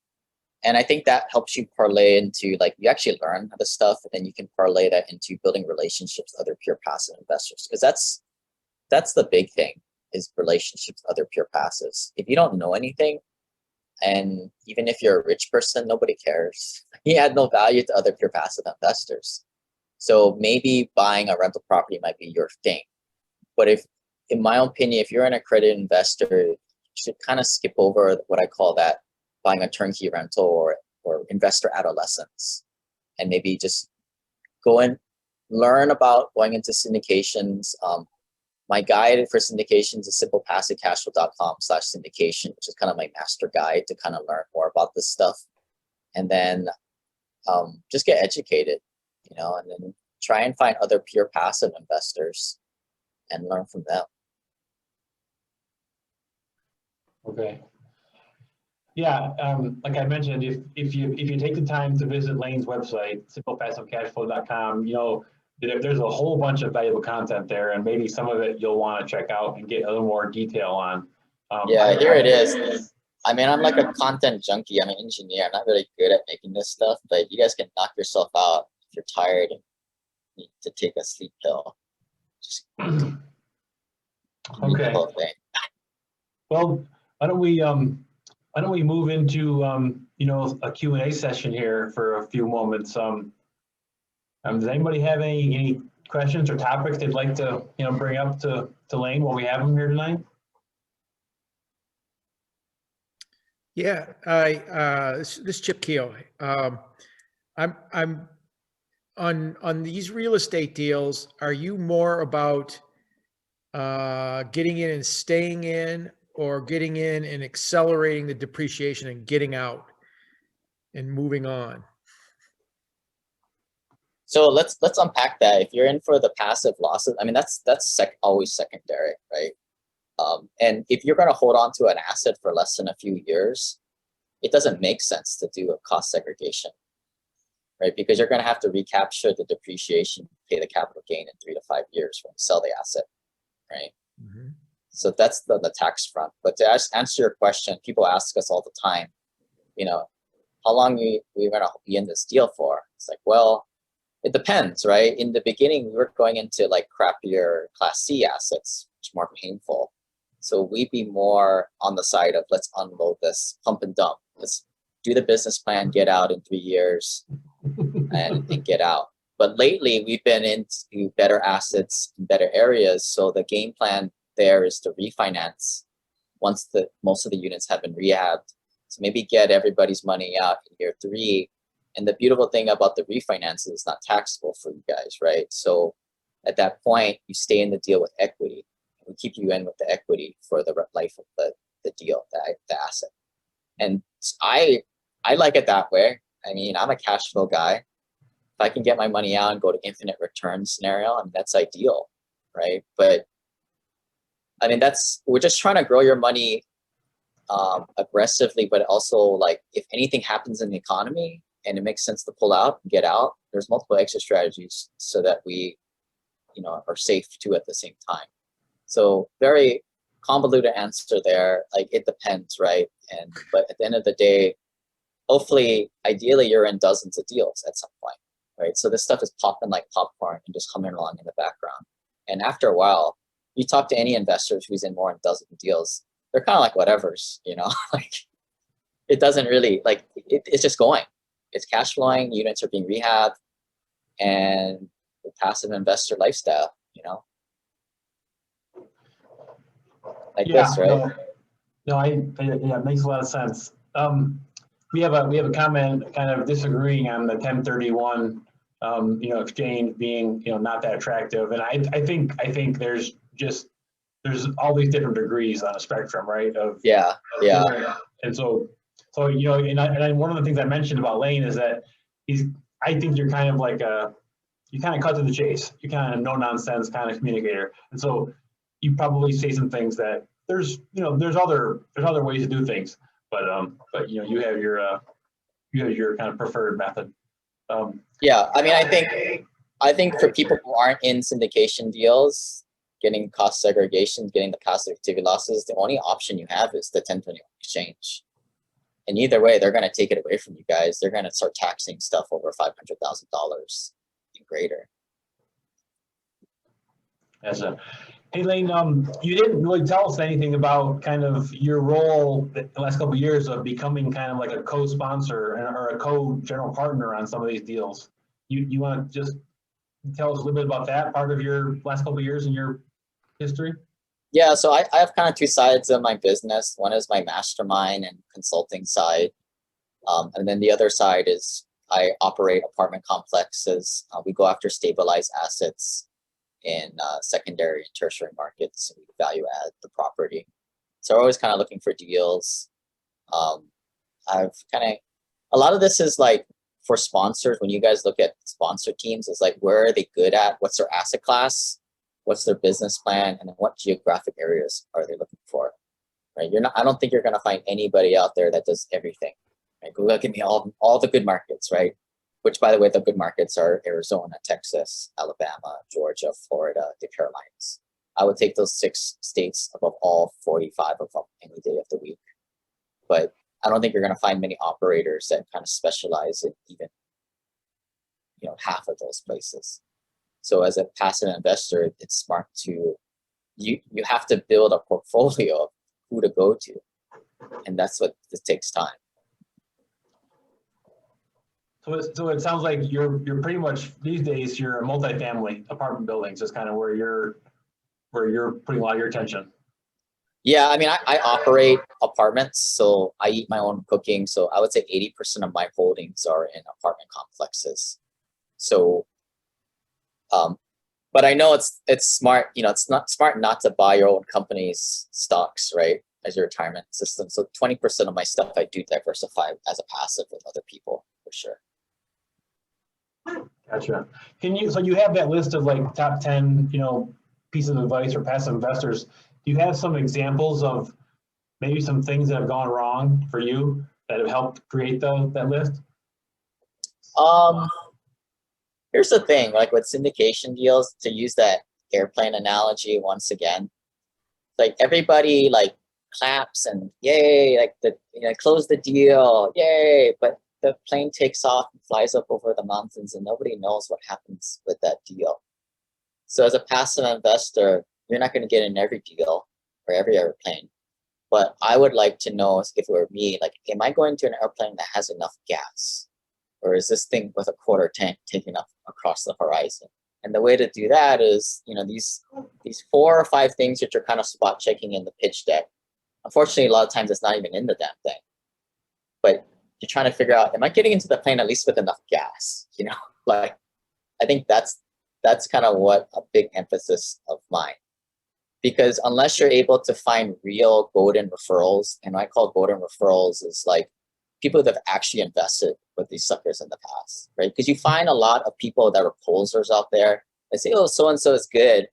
And I think that helps you parlay into, like, you actually learn the stuff and then you can parlay that into building relationships with other pure passive investors. Because that's the big thing, is relationships with other pure passives. If you don't know anything, and even if you're a rich person, nobody cares. You add no value to other pure passive investors. So maybe buying a rental property might be your thing. But if, in my opinion, if you're an accredited investor, should kind of skip over what I call that buying a turnkey rental or investor adolescence, and maybe just go and learn about going into syndications. My guide for syndications is simplepassivecashflow.com/syndication, which is kind of my master guide to kind of learn more about this stuff. And then just get educated, you know, and then try and find other pure passive investors and learn from them. Okay. Yeah, like I mentioned, if you take the time to visit Lane's website, simplepassivecashflow.com, you know, there's a whole bunch of valuable content there, and maybe some of it you'll want to check out and get a little more detail on. Yeah, here it is. I mean, I'm like a content junkie. I'm an engineer. I'm not really good at making this stuff, but you guys can knock yourself out if you're tired and need to take a sleep pill. Just read the whole thing. Well, why don't we move into you know, a Q&A session here for a few moments. Does anybody have any questions or topics they'd like to, you know, bring up to Lane while we have him here tonight? Yeah, this Chip Keogh. I'm on these real estate deals. Are you more about getting in and staying in, or getting in and accelerating the depreciation and getting out and moving on? So let's unpack that. If you're in for the passive losses, I mean, that's always secondary, right? And if you're going to hold on to an asset for less than a few years, it doesn't make sense to do a cost segregation, right? Because you're going to have to recapture the depreciation, pay the capital gain in 3 to 5 years when you sell the asset, right? Mm-hmm. So that's the tax front. But to answer your question, people ask us all the time, you know, how long we're going to be in this deal for? It's like, well, it depends, right? In the beginning, we were going into like crappier Class C assets, which are more painful. So we'd be more on the side of let's unload this, pump and dump. Let's do the business plan, get out in 3 years, and get out. But lately, we've been into better assets in better areas. So the game plan there is to refinance once most of the units have been rehabbed. So maybe get everybody's money out in year 3. And the beautiful thing about the refinance is it's not taxable for you guys, right? So at that point, you stay in the deal with equity. We keep you in with the equity for the life of the deal, the asset. And I like it that way. I mean, I'm a cash flow guy. If I can get my money out and go to infinite return scenario, I mean, that's ideal, right? But I mean, we're just trying to grow your money aggressively, but also like if anything happens in the economy and it makes sense to pull out and get out, there's multiple exit strategies so that we, you know, are safe too at the same time. So very convoluted answer there. Like it depends, right? But at the end of the day, hopefully, ideally, you're in dozens of deals at some point, right? So this stuff is popping like popcorn and just coming along in the background. And after a while, you talk to any investors who's in more than a dozen deals, they're kind of like whatever's, you know, like it doesn't really like it's just going. It's cash flowing, units are being rehabbed, and the passive investor lifestyle, you know, like this, right? Yeah, it makes a lot of sense. We have a comment kind of disagreeing on the 1031, you know, exchange being, you know, not that attractive, and I think there's all these different degrees on a spectrum, right? Of yeah. And so you know, and one of the things I mentioned about Lane is that I think you're kind of like you kind of cut to the chase. You're kind of no nonsense kind of communicator, and so you probably say some things that there's other ways to do things, but you know, you have your kind of preferred method. Yeah, I mean, I think for people who aren't in syndication deals, getting cost segregation, getting the passive activity losses, the only option you have is the 1031 exchange. And either way, they're going to take it away from you guys. They're going to start taxing stuff over $500,000 and greater. Hey, Lane, you didn't really tell us anything about kind of your role the last couple of years of becoming kind of like a co-sponsor or a co-general partner on some of these deals. You want to just tell us a little bit about that part of your last couple of years in your history? Yeah, so I have kind of two sides of my business. One is my mastermind and consulting side. And then the other side is I operate apartment complexes. We go after stabilized assets in secondary and tertiary markets, and we value add the property. So we're always kind of looking for deals. I've kind of, a lot of this is like for sponsors, when you guys look at sponsor teams, is like, where are they good at? What's their asset class? What's their business plan? And then what geographic areas are they looking for? Right? I don't think you're going to find anybody out there that does everything. Right? Go look at me, all the good markets, right? Which, by the way, the good markets are Arizona, Texas, Alabama, Georgia, Florida, the Carolinas. I would take those 6 states above all 45 of them any day of the week. But I don't think you're going to find many operators that kind of specialize in even, half of those places. So as a passive investor, it's smart to, you have to build a portfolio of who to go to. And that's what it takes time. So it sounds like you're pretty much these days you're a multifamily apartment buildings is kind of where you're putting a lot of your attention. Yeah, I mean, I operate apartments, so I eat my own cooking. So I would say 80% of my holdings are in apartment complexes. So, but I know it's smart. It's not smart not to buy your own company's stocks, right, as your retirement system. So 20% of my stuff I do diversify as a passive with other people for sure. Gotcha. So you have that list of like top 10, pieces of advice for passive investors. Do you have some examples of maybe some things that have gone wrong for you that have helped create that list? Here's the thing, like with syndication deals, to use that airplane analogy once again, like everybody like claps and yay, like close the deal, yay, but the plane takes off and flies up over the mountains and nobody knows what happens with that deal. So as a passive investor, you're not going to get in every deal or every airplane. But I would like to know, if it were me, like, am I going to an airplane that has enough gas? Or is this thing with a quarter tank taking up across the horizon? And the way to do that is, these 4 or 5 things that you're kind of spot checking in the pitch deck. Unfortunately, a lot of times it's not even in the damn thing. But you're trying to figure out, am I getting into the plane at least with enough gas? Like, I think that's kind of what a big emphasis of mine. Because unless you're able to find real golden referrals, and I call golden referrals is like people that have actually invested with these suckers in the past, right? Because you find a lot of people that are posers out there that say, oh, so-and-so is good.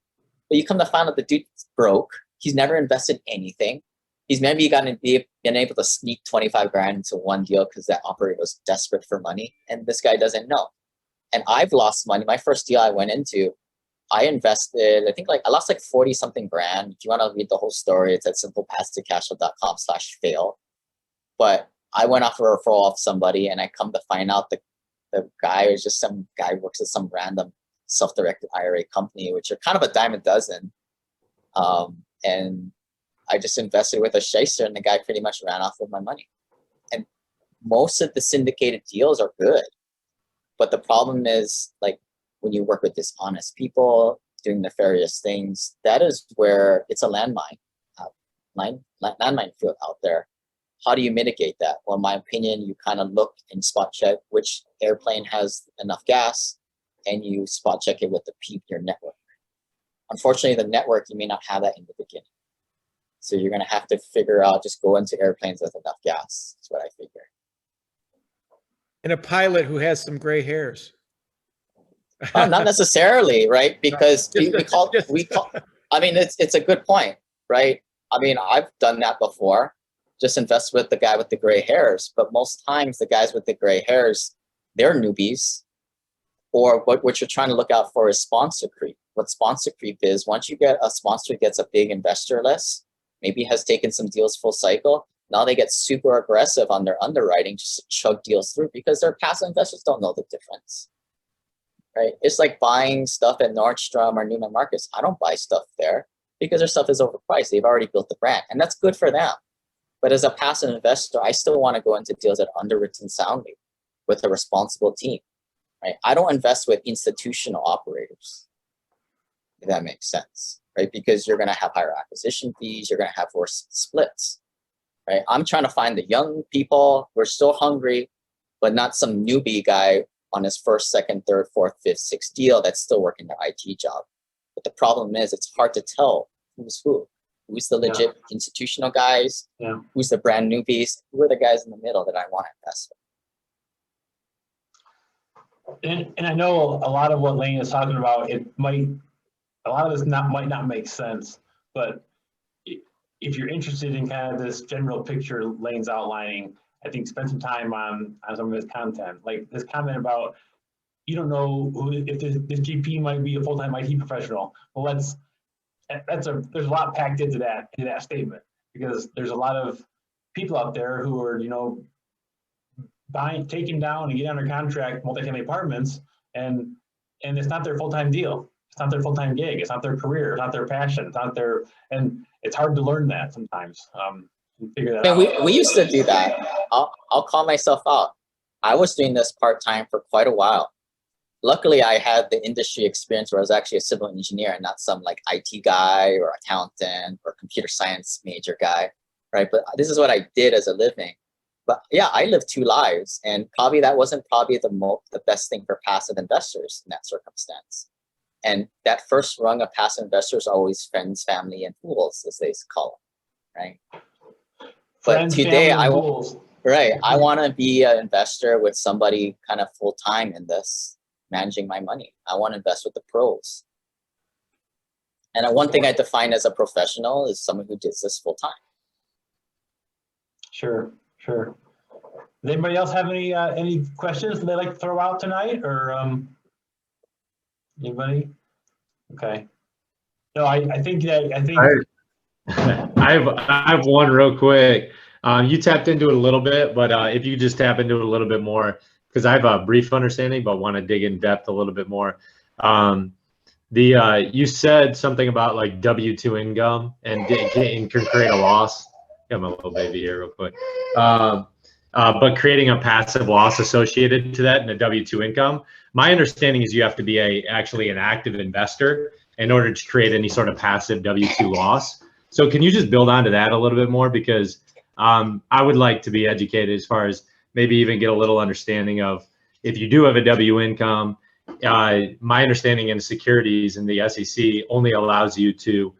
But you come to find out the dude's broke. He's never invested anything. He's maybe been able to sneak 25 grand into one deal because that operator was desperate for money. And this guy doesn't know. And I've lost money. My first deal I went into, I invested, I lost like 40 something grand. If you want to read the whole story, it's at simplepassivecashflow.com/fail. But I went off a referral of somebody and I come to find out the guy is just some guy who works at some random self-directed IRA company, which are kind of a dime a dozen. And I just invested with a shyster and the guy pretty much ran off with my money. And most of the syndicated deals are good. But the problem is, like, when you work with dishonest people doing nefarious things, that is where it's a landmine field out there. How do you mitigate that? Well, in my opinion, you kind of look and spot check which airplane has enough gas, and you spot check it with your network. Unfortunately, the network, you may not have that in the beginning. So you're going to have to figure out, just go into airplanes with enough gas. That's what I figure. And a pilot who has some gray hairs. Not necessarily, right? Because we call. I mean, it's a good point, right? I mean, I've done that before. Just invest with the guy with the gray hairs, but most times the guys with the gray hairs, they're newbies. Or what you're trying to look out for is sponsor creep. What sponsor creep is, once you get a sponsor who gets a big investor list, maybe has taken some deals full cycle, now they get super aggressive on their underwriting just to chug deals through because their passive investors don't know the difference. Right? It's like buying stuff at Nordstrom or Neiman Marcus. I don't buy stuff there because their stuff is overpriced. They've already built the brand, and that's good for them. But as a passive investor, I still want to go into deals that are underwritten soundly with a responsible team. Right? I don't invest with institutional operators, if that makes sense. right? Because you're going to have higher acquisition fees, you're going to have worse splits, right? I'm trying to find the young people who are still hungry, but not some newbie guy on his first, second, third, fourth, fifth, sixth deal that's still working their IT job. But the problem is it's hard to tell who's who. Who's the legit institutional guys? Yeah. Who's the brand newbies? Who are the guys in the middle that I want to invest with? And I know a lot of what Lane is talking about, a lot of this might not make sense, but if you're interested in kind of this general picture Lane's outlining, I think spend some time on some of his content. Like this comment about, you don't know if this GP might be a full-time IT professional. Well, there's a lot packed into that statement, because there's a lot of people out there who are, taking down and getting under contract multifamily apartments, and it's not their full-time deal. It's not their full-time gig. It's not their career. It's not their passion. It's not their, and it's hard to learn that sometimes. Figure that out. We used to do that. I'll call myself out. I was doing this part-time for quite a while. Luckily, I had the industry experience where I was actually a civil engineer and not some like IT guy or accountant or computer science major guy, right? But this is what I did as a living. But yeah, I lived two lives, and probably that wasn't the best thing for passive investors in that circumstance. And that first rung of passive investors are always friends, family, and fools, as they call them, right? Friends, but today family, and fools. I want to be an investor with somebody kind of full time in this, managing my money. I want to invest with the pros. And one thing I define as a professional is someone who does this full time. Sure. Does anybody else have any questions that they'd like to throw out tonight, or anybody? Okay. No, I think I have one real quick. You tapped into it a little bit, but if you just tap into it a little bit more, because I have a brief understanding, but want to dig in depth a little bit more. You said something about like W-2 income and can create a loss. Got my little baby here real quick. But creating a passive loss associated to that in a W-2 income. My understanding is you have to be actually an active investor in order to create any sort of passive W-2 loss. So can you just build onto that a little bit more? Because I would like to be educated as far as maybe even get a little understanding of, if you do have a W income, my understanding in securities in the SEC only allows you to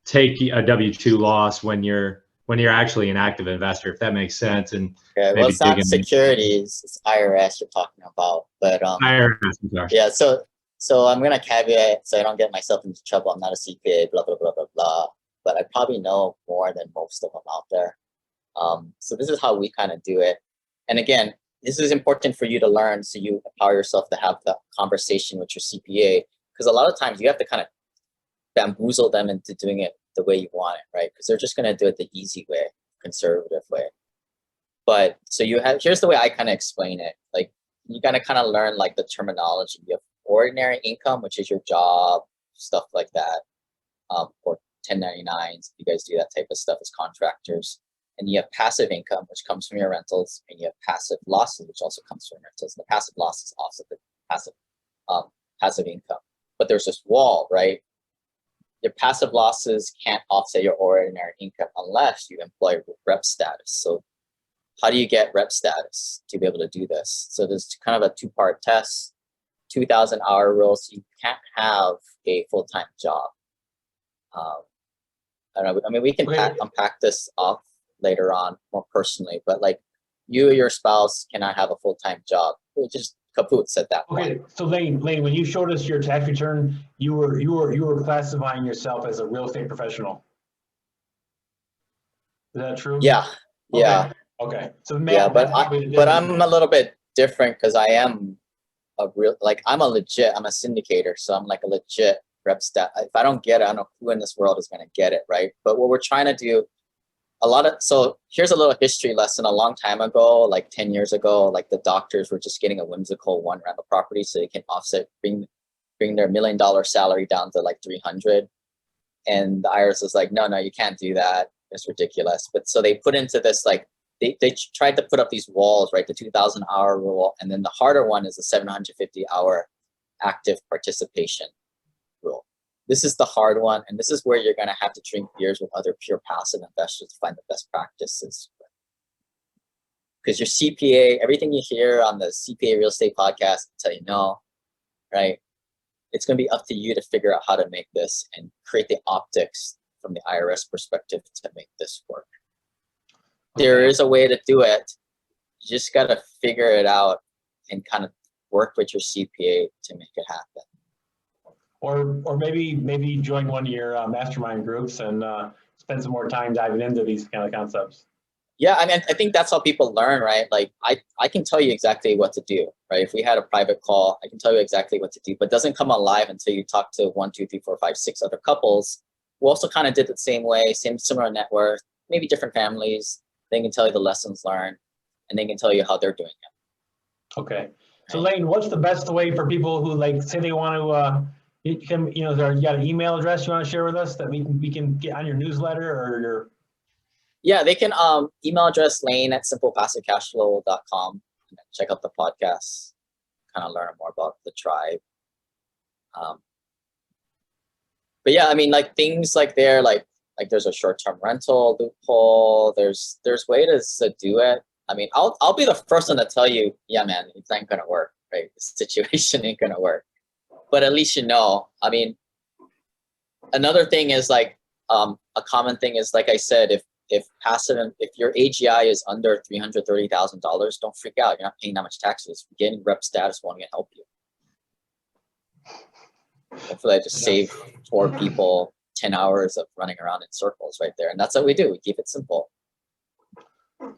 take a W-2 loss when you're actually an active investor, if that makes sense. And well, it's not securities, it's IRS you're talking about. But IRS, yeah, so I'm gonna caveat so I don't get myself into trouble. I'm not a CPA, blah blah blah blah blah. But I probably know more than most of them out there. So this is how we kind of do it. And again, this is important for you to learn, so you empower yourself to have the conversation with your CPA, because a lot of times you have to kind of bamboozle them into doing it the way you want it, right? Because they're just going to do it the easy way, conservative way. But so here's the way I kind of explain it. Like, you got to kind of learn like the terminology. You have ordinary income, which is your job, stuff like that, or 1099s. You guys do that type of stuff as contractors. And you have passive income, which comes from your rentals, and you have passive losses, which also comes from rentals. And the passive losses offset the passive income. But there's this wall, right? Your passive losses can't offset your ordinary income unless you employ rep status. So how do you get rep status to be able to do this? So there's kind of a two-part test, 2,000-hour rule. So you can't have a full-time job. I don't know. I mean, we can unpack this off later on more personally, but like, you or your spouse cannot have a full-time job. It just kaput at that point. Okay, so Lane, when you showed us your tax return, you were classifying yourself as a real estate professional. Is that true? Yeah. Okay. Yeah. Okay. So but I'm a little bit different, because I am I'm a syndicator, so I'm like a legit rep stat. If I don't get it, I don't know who in this world is going to get it, right? But what we're trying to do, so here's a little history lesson. A long time ago, like 10 years ago, like the doctors were just getting a whimsical one rental property so they can bring their $1 million salary down to like 300. And the IRS was like, no, you can't do that. It's ridiculous. But so they put into this, like, they tried to put up these walls, right? The 2,000-hour rule. And then the harder one is the 750-hour active participation rule. this is the hard one, and this is where you're going to have to drink beers with other pure passive investors to find the best practices. Because your CPA, everything you hear on the CPA real estate podcast tell you no, right? It's going to be up to you to figure out how to make this and create the optics from the IRS perspective to make this work. There is a way to do it. You just got to figure it out and kind of work with your CPA to make it happen. Or maybe join one of your mastermind groups and spend some more time diving into these kind of concepts. Yeah, I mean, I think that's how people learn, right? Like I can tell you exactly what to do, right? If we had a private call, I can tell you exactly what to do, but it doesn't come alive until you talk to 1, 2, 3, 4, 5, 6 other couples who also kind of did it the same way, similar net worth, maybe different families. They can tell you the lessons learned, and they can tell you how they're doing it. Okay. So Lane, what's the best way for people who like say they want to you got an email address you want to share with us that we can get on your newsletter or your? Yeah, they can email address lane@simplepassivecashflow.com and check out the podcast, kind of learn more about the tribe. But yeah, I mean, like things like there, like there's a short-term rental loophole. There's ways to do it. I mean, I'll be the first one to tell you, yeah, man, it ain't gonna work, right? The situation ain't gonna work. But at least you know. I mean, another thing is like a common thing is, like I said, if your AGI is under $330,000, don't freak out. You're not paying that much taxes. Getting rep status won't even help you. Hopefully, I just save 4 people 10 hours of running around in circles right there, and that's what we do. We keep it simple.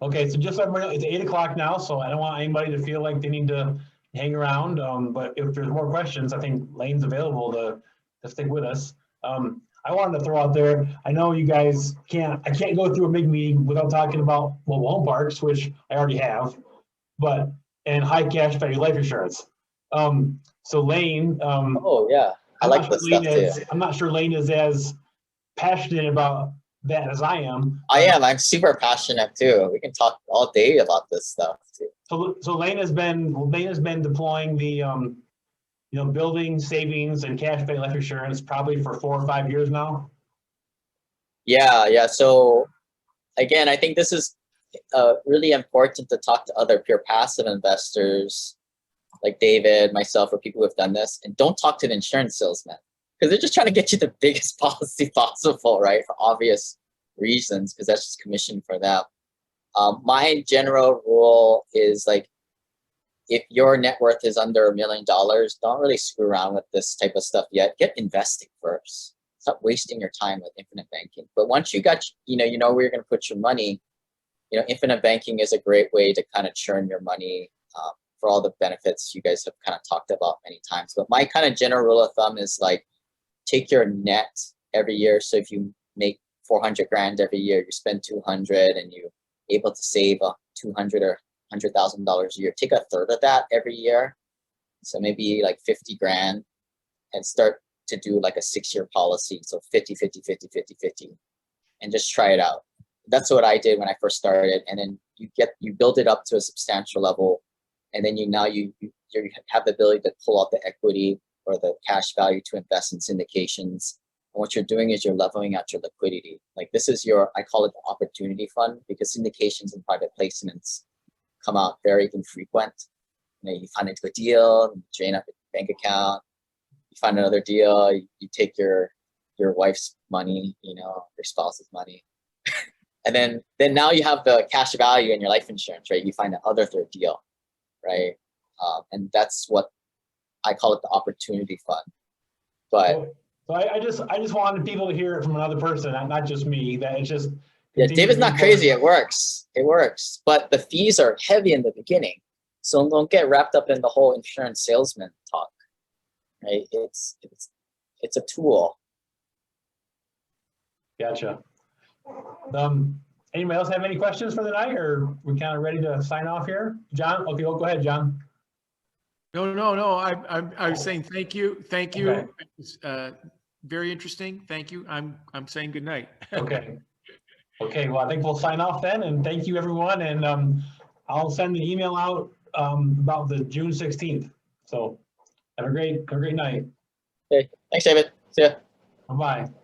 Okay, so just so everybody knows, it's 8 o'clock now, so I don't want anybody to feel like they need to hang around. But if there's more questions, I think Lane's available to stick with us. I wanted to throw out there, I know you guys I can't go through a MIG meeting without talking about mobile home parks, which I already have, and high cash value life insurance. So Lane. Oh yeah, I like this stuff too. I'm not sure Lane is as passionate about that as I am. I am. I'm super passionate too. We can talk all day about this stuff too. So Lane has been deploying the building savings and cash value life insurance probably for 4 or 5 years now. Yeah. So again, I think this is really important to talk to other pure passive investors like David, myself, or people who have done this, and don't talk to the insurance salesman because they're just trying to get you the biggest policy possible, right? For obvious reasons, because that's just commission for them. My general rule is like, if your net worth is under $1 million, don't really screw around with this type of stuff yet. Get investing first. Stop wasting your time with infinite banking. But once you got, you know where you're going to put your money, infinite banking is a great way to kind of churn your money for all the benefits you guys have kind of talked about many times. But my kind of general rule of thumb is like, take your net every year. So if you make 400 grand every year, you spend 200 and you're able to save 200 or $100,000 a year, take a third of that every year. So maybe like 50 grand and start to do like a 6-year policy. So 50, 50, 50, 50, 50, and just try it out. That's what I did when I first started. And then you build it up to a substantial level. And then you have the ability to pull out the equity or the cash value to invest in syndications. And what you're doing is you're leveling out your liquidity. Like this is I call it the opportunity fund, because syndications and private placements come out very infrequent. You find into a deal, you drain up your bank account, you find another deal, you take your wife's money, your spouse's money. And then now you have the cash value in your life insurance, right? You find another third deal, right? And that's what I call it, the opportunity fund. But so I just wanted people to hear it from another person, not just me. That it's just David's not crazy. It works. But the fees are heavy in the beginning, so don't get wrapped up in the whole insurance salesman talk, right? It's a tool. Gotcha. Anybody else have any questions for the night, or we kind of ready to sign off here? John? Okay, go ahead, John. No. I was saying thank you. Okay. It was, very interesting. Thank you. I'm saying good night. Okay. Okay. Well, I think we'll sign off then, and thank you, everyone. And I'll send the email out about the June 16th. So have a great night. Okay. Thanks, David. See ya. Bye-bye.